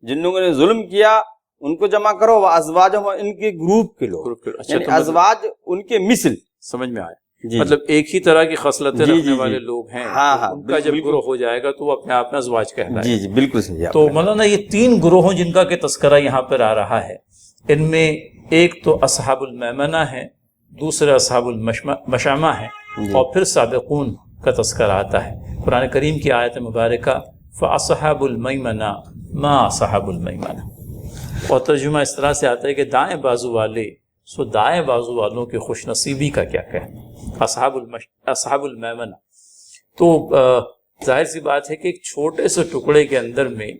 جن لوگوں نے ظلم کیا ان کو جمع کرو، وازواجہم، ان کے گروپ کے لوگ، یعنی ازواج ان کے مثل. سمجھ میں آیا. مطلب ایک ہی طرح کی خصلتیں رکھنے والے لوگ ہیں، ان کا جب گروہ ہو جائے گا تو وہ اپنے آپ میں ازواج کہلائے. جی بالکل صحیح. تو مولانا یہ 3 گروہوں جن کا کہ تذکرہ یہاں پر آ رہا ہے، ان میں ایک تو اصحاب المیمنہ ہے، دوسرے اصحاب المشأمہ ہیں، اور پھر سابقون کا تذکرہ آتا ہے۔ قرآن کریم کی آیت مبارکہ فَأَصْحَابُ الْمَيْمَنَةِ مَا أَصْحَابُ الْمَيْمَنَةِ، اور ترجمہ اس طرح سے آتا ہے کہ دائیں بازو والے سو دائیں بازو والوں کی خوش نصیبی کا کیا کہنا، اصحاب المیمنہ۔ تو ظاہر سی بات ہے کہ ایک چھوٹے سے ٹکڑے کے اندر میں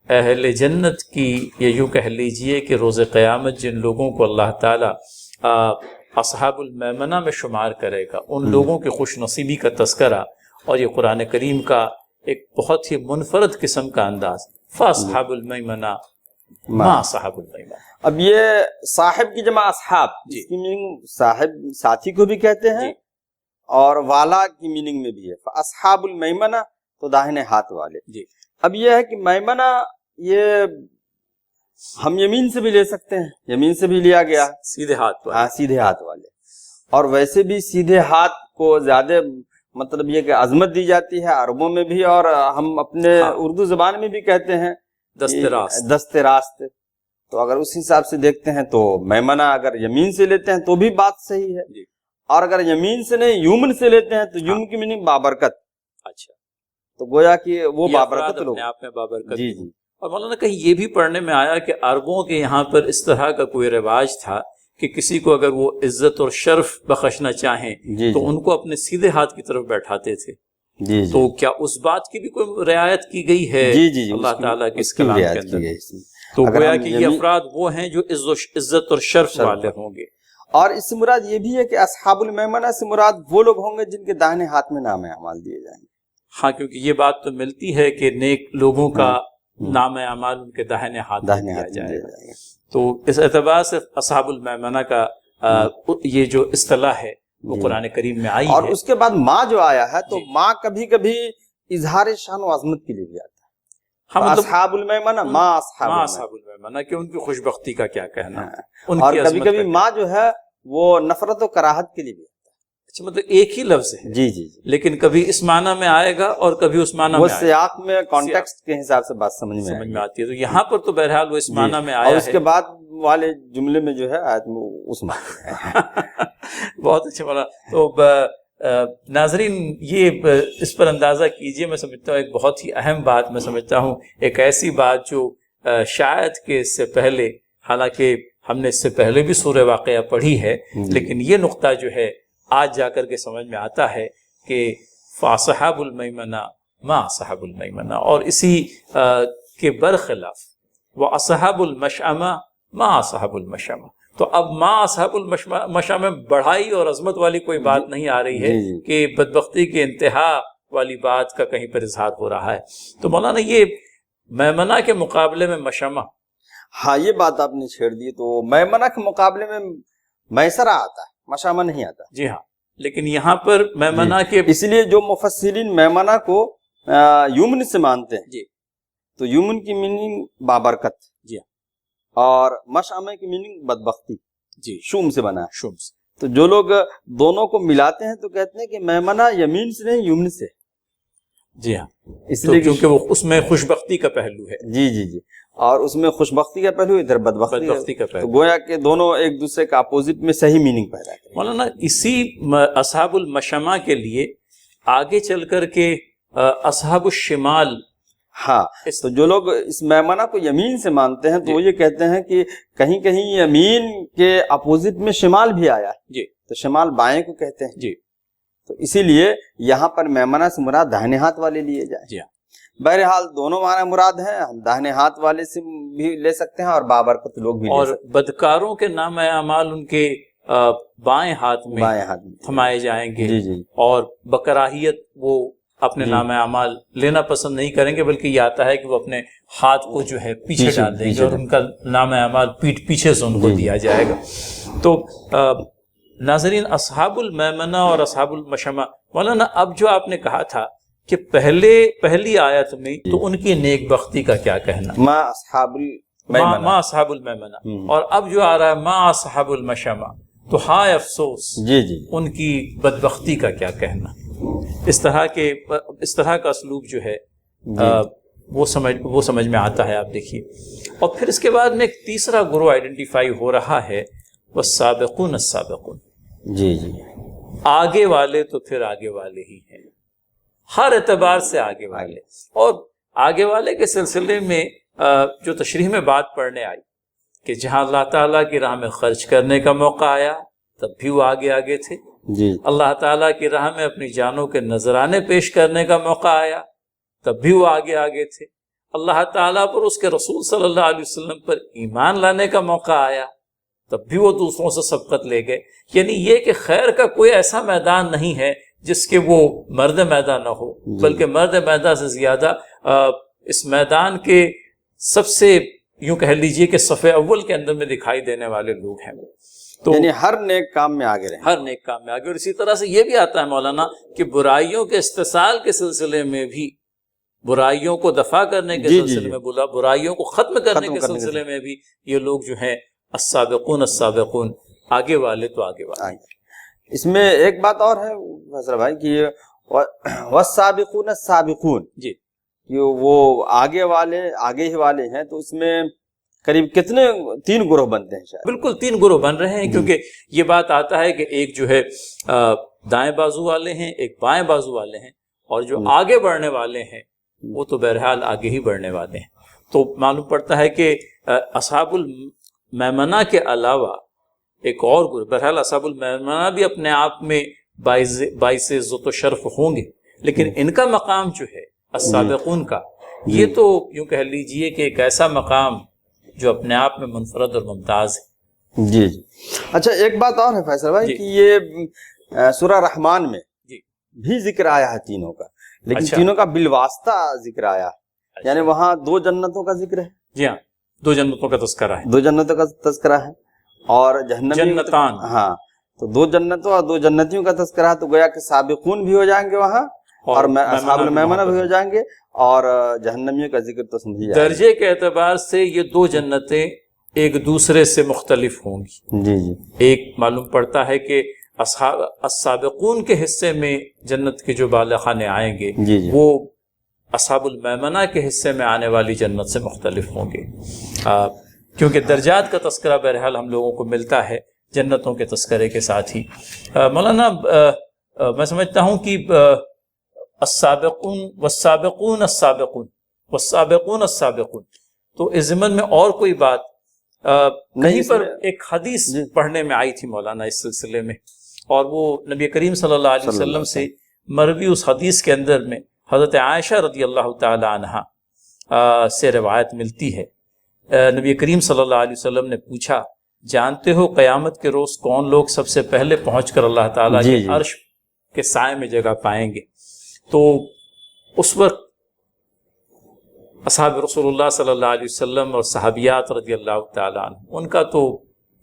اہل جنت کی، یا یوں کہہ لیجئے کہ روز قیامت جن لوگوں کو اللہ تعالیٰ اصحاب المیمنہ میں شمار کرے گا، ان لوگوں کی خوش نصیبی کا تذکرہ، اور یہ قرآن کریم کا ایک بہت ہی منفرد قسم کا انداز، فاصحاب المیمنہ ما اصحاب المیمنہ۔ اب یہ صاحب کی جمع اصحاب، جس کی میننگ صاحب ساتھی کو بھی کہتے ہیں، اور والا کی میننگ میں بھی ہے، اصحاب المیمنہ تو داہنے ہاتھ والے۔ اب یہ ہے کہ میمنہ یہ ہم یمین سے بھی لے سکتے ہیں، یمین سے بھی لیا گیا، سیدھے ہاتھ والے، سیدھے ہاتھ والے، اور ویسے بھی سیدھے ہاتھ کو زیادہ مطلب یہ کہ عظمت دی جاتی ہے عربوں میں بھی، اور ہم اپنے اردو زبان میں بھی کہتے ہیں دست راست۔ تو اگر اس حساب سے دیکھتے ہیں تو میمنہ اگر یمین سے لیتے ہیں تو بھی بات صحیح ہے، اور اگر یمین سے نہیں یمن سے لیتے ہیں تو یمن کی میننگ بابرکت۔ اچھا، تو گویا کہ وہ بابرکت لوگ، اپنے آپ میں بابرکت۔ جی۔ اور مولانا کہیں یہ بھی پڑھنے میں آیا کہ عربوں کے یہاں پر اس طرح کا کوئی رواج تھا کہ کسی کو اگر وہ عزت اور شرف بخشنا چاہیں تو ان کو اپنے سیدھے ہاتھ کی طرف بیٹھاتے تھے۔ تو کیا اس بات کی بھی کوئی رعایت کی گئی ہے اللہ تعالیٰ کے اس کلام کے اندر؟ تو گویا کہ یہ افراد وہ ہیں جو عزت اور شرف والے ہوں گے۔ اور اس سے مراد یہ بھی ہے کہ اصحاب المیمنہ سے مراد وہ لوگ ہوں گے جن کے داہنے ہاتھ میں نام اعمال دیے جائیں گے۔ ہاں، کیونکہ یہ بات تو ملتی ہے کہ نیک لوگوں کا نام اعمال ان کے داہنے ہاتھ دیا جائے گا۔ تو اس اعتبار سے اصحاب المیمنہ کا یہ جو اصطلاح ہے وہ قرآن کریم میں آئی ہے۔ اور اس کے بعد ماں جو آیا ہے تو ماں کبھی کبھی اظہار شان و عظمت کے لیے بھی آتا ہے، اصحاب المیمنہ ماں اصحاب المیمنہ، کہ ان کی خوش بختی کا کیا کہنا۔ اور کبھی کبھی ماں جو ہے وہ نفرت و کراہت کے لیے بھی، اچھا، مطلب ایک ہی لفظ ہے، جی، لیکن کبھی اس معنی میں آئے گا اور کبھی اس معنی میں، وہ سیاق میں کانٹیکسٹ کے حساب سے بات سمجھ میں آتی ہے۔ تو یہاں پر تو بہرحال وہ اس معنی میں آیا ہے، اور اس کے بعد والے جملے میں جو ہے آیت میں اس معنی میں بہت اچھا بولا۔ تو ناظرین یہ اس پر اندازہ کیجئے، میں سمجھتا ہوں ایک بہت ہی اہم بات، میں سمجھتا ہوں ایک ایسی بات جو شاید کہ اس سے پہلے، حالانکہ ہم نے اس سے پہلے بھی سورہ واقعہ پڑھی ہے، لیکن یہ نقطہ جو ہے آج جا کر کے سمجھ میں آتا ہے کہ فاصحاب المیمنہ ما اصحاب المیمنہ، اور اسی کے برخلاف واصحاب المشأمہ ما اصحاب المشأمہ۔ تو اب ما اصحاب المشأمہ بڑھائی اور عظمت والی کوئی بات نہیں آ رہی ہے کہ بدبختی کے انتہا والی بات کا کہیں پر اظہار ہو رہا ہے۔ تو مولانا یہ میمنہ کے مقابلے میں مشأمہ، ہاں یہ بات آپ نے چھیڑ دی، تو میمنہ کے مقابلے میں میسرہ آتا ہے، مشأمہ نہیں آتا۔ جی ہاں، لیکن یہاں پر میمنہ کے، اس لیے جو مفسرین میمنہ کو یمن سے مانتے ہیں، جی، تو یمن کی میننگ بابرکت، جی، اور مشأمہ کی میننگ بدبختی، جی، شوم سے بنا ہے، شوم سے۔ تو جو لوگ دونوں کو ملاتے ہیں تو کہتے ہیں کہ میمنہ یمین سے نہیں یمن سے، جی ہاں، اس لیے کیونکہ وہ اس میں خوش بختی کا پہلو ہے۔ جی، اور اس میں خوش بختی کا پہلو، ادھر بدبختی کا پہلو، تو گویا کہ دونوں ایک دوسرے کا اپوزٹ میں صحیح میننگ پیدا کریں۔ مولانا اسی اصحاب المشأمہ کے لیے آگے چل کر کے اصحاب الشمال، ہاں، تو جو لوگ اس میمنہ کو یمین سے مانتے ہیں تو وہ یہ کہتے ہیں کہ کہیں کہیں یمین کے اپوزٹ میں شمال بھی آیا ہے، جی، تو شمال بائیں کو کہتے ہیں، جی، تو اسی لیے یہاں پر میمنہ سے مراد داہنے ہاتھ والے لیے جائیں۔ جی ہاں، بہرحال دونوں معنی مراد ہیں، ہم داہنے ہاتھ والے سے بھی لے سکتے ہیں اور بابرکت لوگ بھی لے سکتے ہیں، اور بدکاروں کے نام اعمال ان کے بائیں ہاتھ میں تھمائے جائیں گے، جی، اور بکراہیت وہ اپنے نام اعمال لینا پسند نہیں کریں گے، بلکہ یہ آتا ہے کہ وہ اپنے ہاتھ کو جو ہے پیچھے ڈال دیں گے اور ان کا نام اعمال پیٹھ پیچھے سے ان کو دیا جائے گا۔ تو ناظرین، اصحاب المیمنہ اور اصحاب المشأمہ، مولانا اب جو آپ نے کہا تھا کہ پہلی آیت میں تو ان کی نیک بختی کا کیا کہنا، ما اصحاب المیمنہ، اور اب جو آ رہا ہے ما اصحاب المشأمہ، تو ہائے افسوس جی، ان کی بدبختی کا کیا کہنا۔ اس طرح کا اسلوب جو ہے وہ سمجھ میں آتا ہے، آپ دیکھیے۔ اور پھر اس کے بعد میں ایک تیسرا گروہ آئیڈینٹیفائی ہو رہا ہے، والسابقون السابقون، جی جی آگے والے تو پھر آگے والے ہی ہیں، ہر اعتبار سے آگے والے. اور آگے والے کے سلسلے میں جو تشریح میں بات پڑھنے آئی کہ جہاں اللہ تعالیٰ کی راہ میں خرچ کرنے کا موقع آیا تب بھی وہ آگے آگے تھے، جی اللہ تعالیٰ کی راہ میں اپنی جانوں کے نذرانے پیش کرنے کا موقع آیا تب بھی وہ آگے آگے تھے، اللہ تعالیٰ پر اس کے رسول صلی اللہ علیہ وسلم پر ایمان لانے کا موقع آیا تب بھی وہ دوسروں سے سبقت لے گئے. یعنی یہ کہ خیر کا کوئی ایسا میدان نہیں ہے جس کے وہ مرد میدان نہ ہو، بلکہ مرد میدان سے زیادہ اس میدان کے سب سے یوں کہہ لیجئے کہ صف اول کے اندر میں دکھائی دینے والے لوگ ہیں. تو یعنی ہر نیک کام میں آگے رہیں. ہر نیک کام میں آگے. اور اسی طرح سے یہ بھی آتا ہے مولانا کہ برائیوں کے استحصال کے سلسلے میں بھی، برائیوں کو دفع کرنے کے سلسلے میں، برائیوں کو ختم کرنے کے سلسلے میں بھی یہ لوگ جو ہیں السابقون السابقون، آگے والے تو آگے والے. اس میں ایک بات اور ہے فیصل بھائی کہ والسابقون السابقون، جی وہ آگے والے آگے ہی والے ہیں، تو اس میں قریب کتنے 3 گروہ بنتے ہیں شاید؟ بالکل 3 گروہ بن رہے ہیں، کیونکہ یہ بات آتا ہے کہ ایک جو ہے دائیں بازو والے ہیں، ایک بائیں بازو والے ہیں، اور جو آگے بڑھنے والے ہیں وہ تو بہرحال آگے ہی بڑھنے والے ہیں. تو معلوم پڑتا ہے کہ اصحاب المیمنہ کے علاوہ ایک اور گروہ، بہرحال اصحاب المیمنہ بھی اپنے آپ میں باعث عزت و شرف ہوں گے، لیکن ان کا مقام جو ہے السابقون کا، یہ تو یوں کہہ لیجئے کہ ایک ایسا مقام جو اپنے آپ میں منفرد اور ممتاز ہے. جی جی. اچھا ایک بات اور ہے فیصل بھائی کہ یہ سورہ رحمان میں بھی ذکر آیا ہے تینوں کا، لیکن تینوں کا بالواسطہ ذکر آیا ہے، یعنی وہاں 2 جنتوں کا ذکر ہے. جی ہاں، 2 جنتوں کا تذکرہ ہے، 2 جنتوں کا تذکرہ ہے، اور جنتان، ہاں تو 2 جنتوں اور 2 جنتیوں کا تذکرہ ہے، تو گویا کہ سابقون بھی ہو جائیں گے وہاں، اور اصحاب المیمنہ بھی ہو جائیں گے، اور جہنمیوں کا ذکر تو سمجھیے درجے کے اعتبار سے یہ 2 جنتیں ایک دوسرے سے مختلف ہوں گی. جی جی. ایک معلوم پڑتا ہے کہ السابقون کے حصے میں جنت کے جو بالا خانے آئیں گے وہ اصحاب المیمنہ کے حصے میں آنے والی جنت سے مختلف ہوں گے، کیونکہ درجات کا تذکرہ بہرحال ہم لوگوں کو ملتا ہے جنتوں کے تذکرے کے ساتھ ہی. مولانا میں سمجھتا ہوں کہ السابقون والسابقون السابقون والسابقون السابقون، تو اس ضمن میں اور کوئی بات کہیں پر ایک حدیث پڑھنے میں آئی تھی مولانا اس سلسلے میں، اور وہ نبی کریم صلی اللہ علیہ وسلم سے مروی اس حدیث کے اندر میں حضرت عائشہ رضی اللہ تعالی عنہا سے روایت ملتی ہے. نبی کریم صلی اللہ علیہ وسلم نے پوچھا، جانتے ہو قیامت کے روز کون لوگ سب سے پہلے پہنچ کر اللہ تعالیٰ کے عرش کے سائے میں جگہ پائیں گے؟ تو اس وقت اصحاب رسول اللہ صلی اللہ علیہ وسلم اور صحابیات رضی اللہ تعالیٰ عنہ، ان کا تو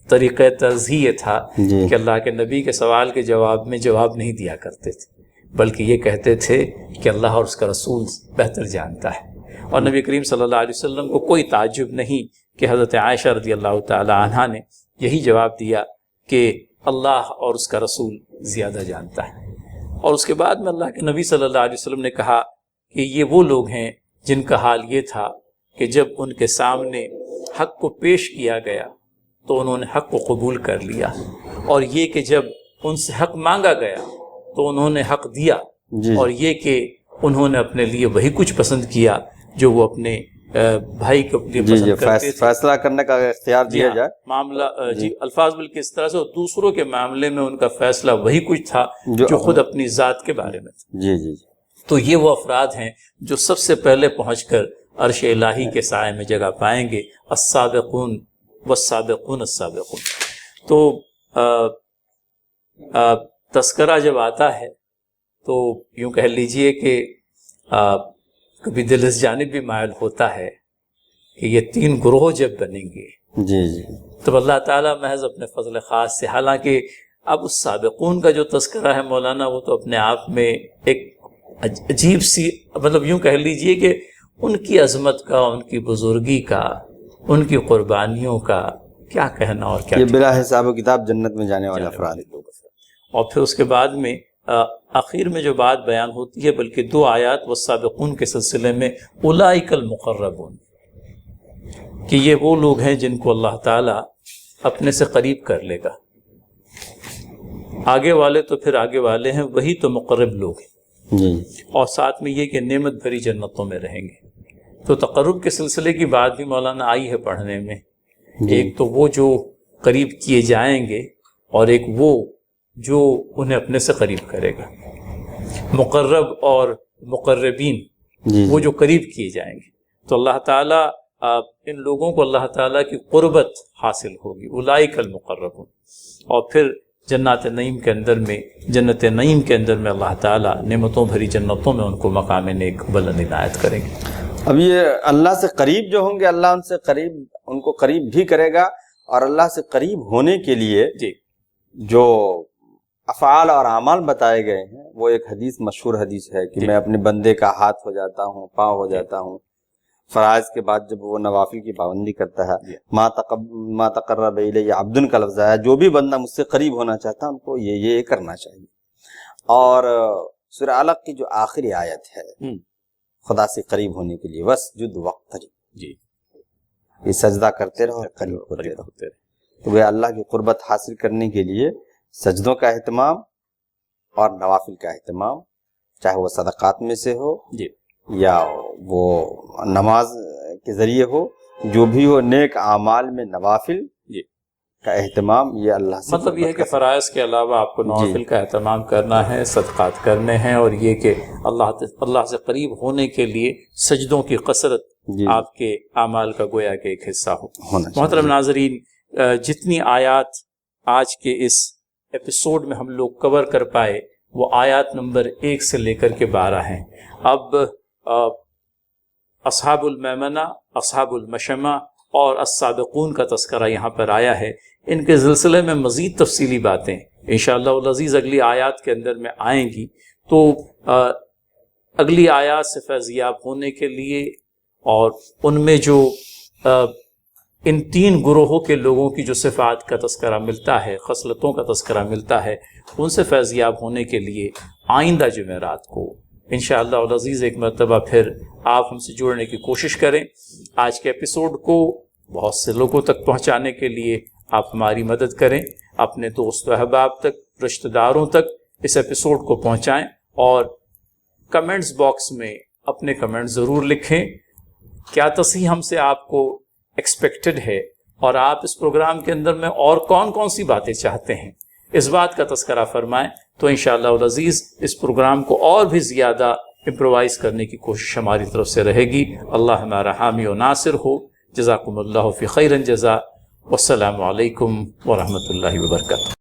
طریقہ طرز ہی یہ تھا کہ اللہ کے نبی کے سوال کے جواب میں جواب نہیں دیا کرتے تھے، بلکہ یہ کہتے تھے کہ اللہ اور اس کا رسول بہتر جانتا ہے. اور نبی کریم صلی اللہ علیہ وسلم کو کوئی تعجب نہیں کہ حضرت عائشہ رضی اللہ تعالی عنہا نے یہی جواب دیا کہ اللہ اور اس کا رسول زیادہ جانتا ہے. اور اس کے بعد میں اللہ کے نبی صلی اللہ علیہ وسلم نے کہا کہ یہ وہ لوگ ہیں جن کا حال یہ تھا کہ جب ان کے سامنے حق کو پیش کیا گیا تو انہوں نے حق کو قبول کر لیا، اور یہ کہ جب ان سے حق مانگا گیا تو انہوں نے حق دیا، اور یہ کہ انہوں نے اپنے لیے وہی کچھ پسند کیا جو وہ اپنے بھائی کو پسند کرتے تھے. فیصلہ کرنے کا اختیار دیا جائے معاملہ الفاظ بلکہ اس طرح سے دوسروں کے معاملے میں ان کا فیصلہ وہی کچھ تھا جو خود اپنی ذات کے بارے میں تھا. جی جی. تو یہ وہ افراد ہیں جو سب سے پہلے پہنچ کر عرش الہی کے سائے میں جگہ پائیں گے، السابقون والسابقون السابقون. تو تذکرہ جب آتا ہے تو یوں کہہ لیجئے کہ کبھی دل اس جانب بھی مائل ہوتا ہے کہ یہ 3 گروہ جب بنیں گے جی جی تو اللہ تعالیٰ محض اپنے فضل خاص سے، حالانکہ اب اس سابقون کا جو تذکرہ ہے مولانا وہ تو اپنے آپ میں ایک عجیب سی، مطلب یوں کہہ لیجئے کہ ان کی عظمت کا، ان کی بزرگی کا، ان کی قربانیوں کا کیا کہنا، اور کیا یہ بلا حساب و کتاب جنت میں جانے والے افراد. اور پھر اس کے بعد میں آخر میں جو بات بیان ہوتی ہے بلکہ 2 آیات والسابقون کے سلسلے میں، اولئک المقربون، کہ یہ وہ لوگ ہیں جن کو اللہ تعالیٰ اپنے سے قریب کر لے گا. آگے والے تو پھر آگے والے ہیں، وہی تو مقرب لوگ ہیں جی اور ساتھ میں یہ کہ نعمت بھری جنتوں میں رہیں گے۔ تو تقرب کے سلسلے کی بات بھی مولانا آئی ہے پڑھنے میں، ایک تو وہ جو قریب کیے جائیں گے اور ایک وہ جو انہیں اپنے سے قریب کرے گا، مقرب اور مقربین، جی وہ جو قریب کیے جائیں گے۔ تو اللہ تعالیٰ ان لوگوں کو اللہ تعالیٰ کی قربت حاصل ہوگی، اولئک المقربون، اور پھر جنات نعیم کے اندر میں، جنت نعیم کے اندر میں اللہ تعالیٰ نعمتوں بھری جنتوں میں ان کو مقام نیک بلند عنایت کریں گے۔ اب یہ اللہ سے قریب جو ہوں گے، اللہ ان سے قریب، ان کو قریب بھی کرے گا، اور اللہ سے قریب ہونے کے لیے جی جو افعال اور اعمال بتائے گئے ہیں، وہ ایک حدیث، مشہور حدیث ہے کہ جی میں اپنے بندے کا ہاتھ ہو جاتا ہوں، پاؤں ہو جاتا ہوں، فرائض کے بعد جب وہ نوافل کی پابندی کرتا ہے، ما تقرب الی عبد کا لفظ آیا، جو بھی بندہ مجھ سے قریب ہونا چاہتا ہے ان کو یہ کرنا چاہیے۔ اور سورہ علق کی جو آخری آیت ہے خدا سے قریب ہونے کے لیے، واسجد واقترب، جی یہ سجدہ کرتے رہو اور قریب ہوتے رہو۔ تو وہ اللہ کی قربت حاصل کرنے کے لیے سجدوں کا اہتمام اور نوافل کا اہتمام، چاہے وہ صدقات میں سے ہو جی یا وہ نماز کے ذریعے ہو، جو بھی ہو، نیک اعمال میں نوافل جی کا اہتمام، یہ اللہ سے مطلب یہ ہے کہ فرائض کے علاوہ آپ کو نوافل کا اہتمام کرنا ہے، صدقات کرنے ہیں، اور یہ کہ اللہ سے قریب ہونے کے لیے سجدوں کی کثرت آپ کے اعمال کا گویا کہ ایک حصہ ہو۔ محترم ناظرین، جتنی آیات آج کے اس ایپیسوڈ میں ہم لوگ کور کر پائے وہ آیات نمبر 1 سے لے کر کے 12 ہیں۔ اب اصحاب المیمنہ، اصحاب المشمہ اور السابقون کا تذکرہ یہاں پر آیا ہے۔ ان کے سلسلے میں مزید تفصیلی باتیں انشاءاللہ العزیز اگلی آیات کے اندر میں آئیں گی، تو اگلی آیات سے فیضیاب ہونے کے لیے اور ان میں جو ان 3 گروہوں کے لوگوں کی جو صفات کا تذکرہ ملتا ہے، خصلتوں کا تذکرہ ملتا ہے، ان سے فیضیاب ہونے کے لیے آئندہ جمعرات کو انشاءاللہ العزیز ایک مرتبہ پھر آپ ہم سے جڑنے کی کوشش کریں۔ آج کے ایپیسوڈ کو بہت سے لوگوں تک پہنچانے کے لیے آپ ہماری مدد کریں، اپنے دوست و احباب تک، رشتہ داروں تک اس ایپیسوڈ کو پہنچائیں، اور کمنٹس باکس میں اپنے کمنٹ ضرور لکھیں، کیا تصحیح ہم سے آپ کو ایکسپیکٹڈ ہے، اور آپ اس پروگرام کے اندر میں اور کون کون سی باتیں چاہتے ہیں، اس بات کا تذکرہ فرمائیں، تو انشاءاللہ العزیز اس پروگرام کو اور بھی زیادہ امپرووائز کرنے کی کوشش ہماری طرف سے رہے گی۔ اللہ ہمارا حامی و ناصر ہو۔ جزاکم اللہ فی خیر جزا، والسلام علیکم ورحمۃ اللہ وبرکاتہ۔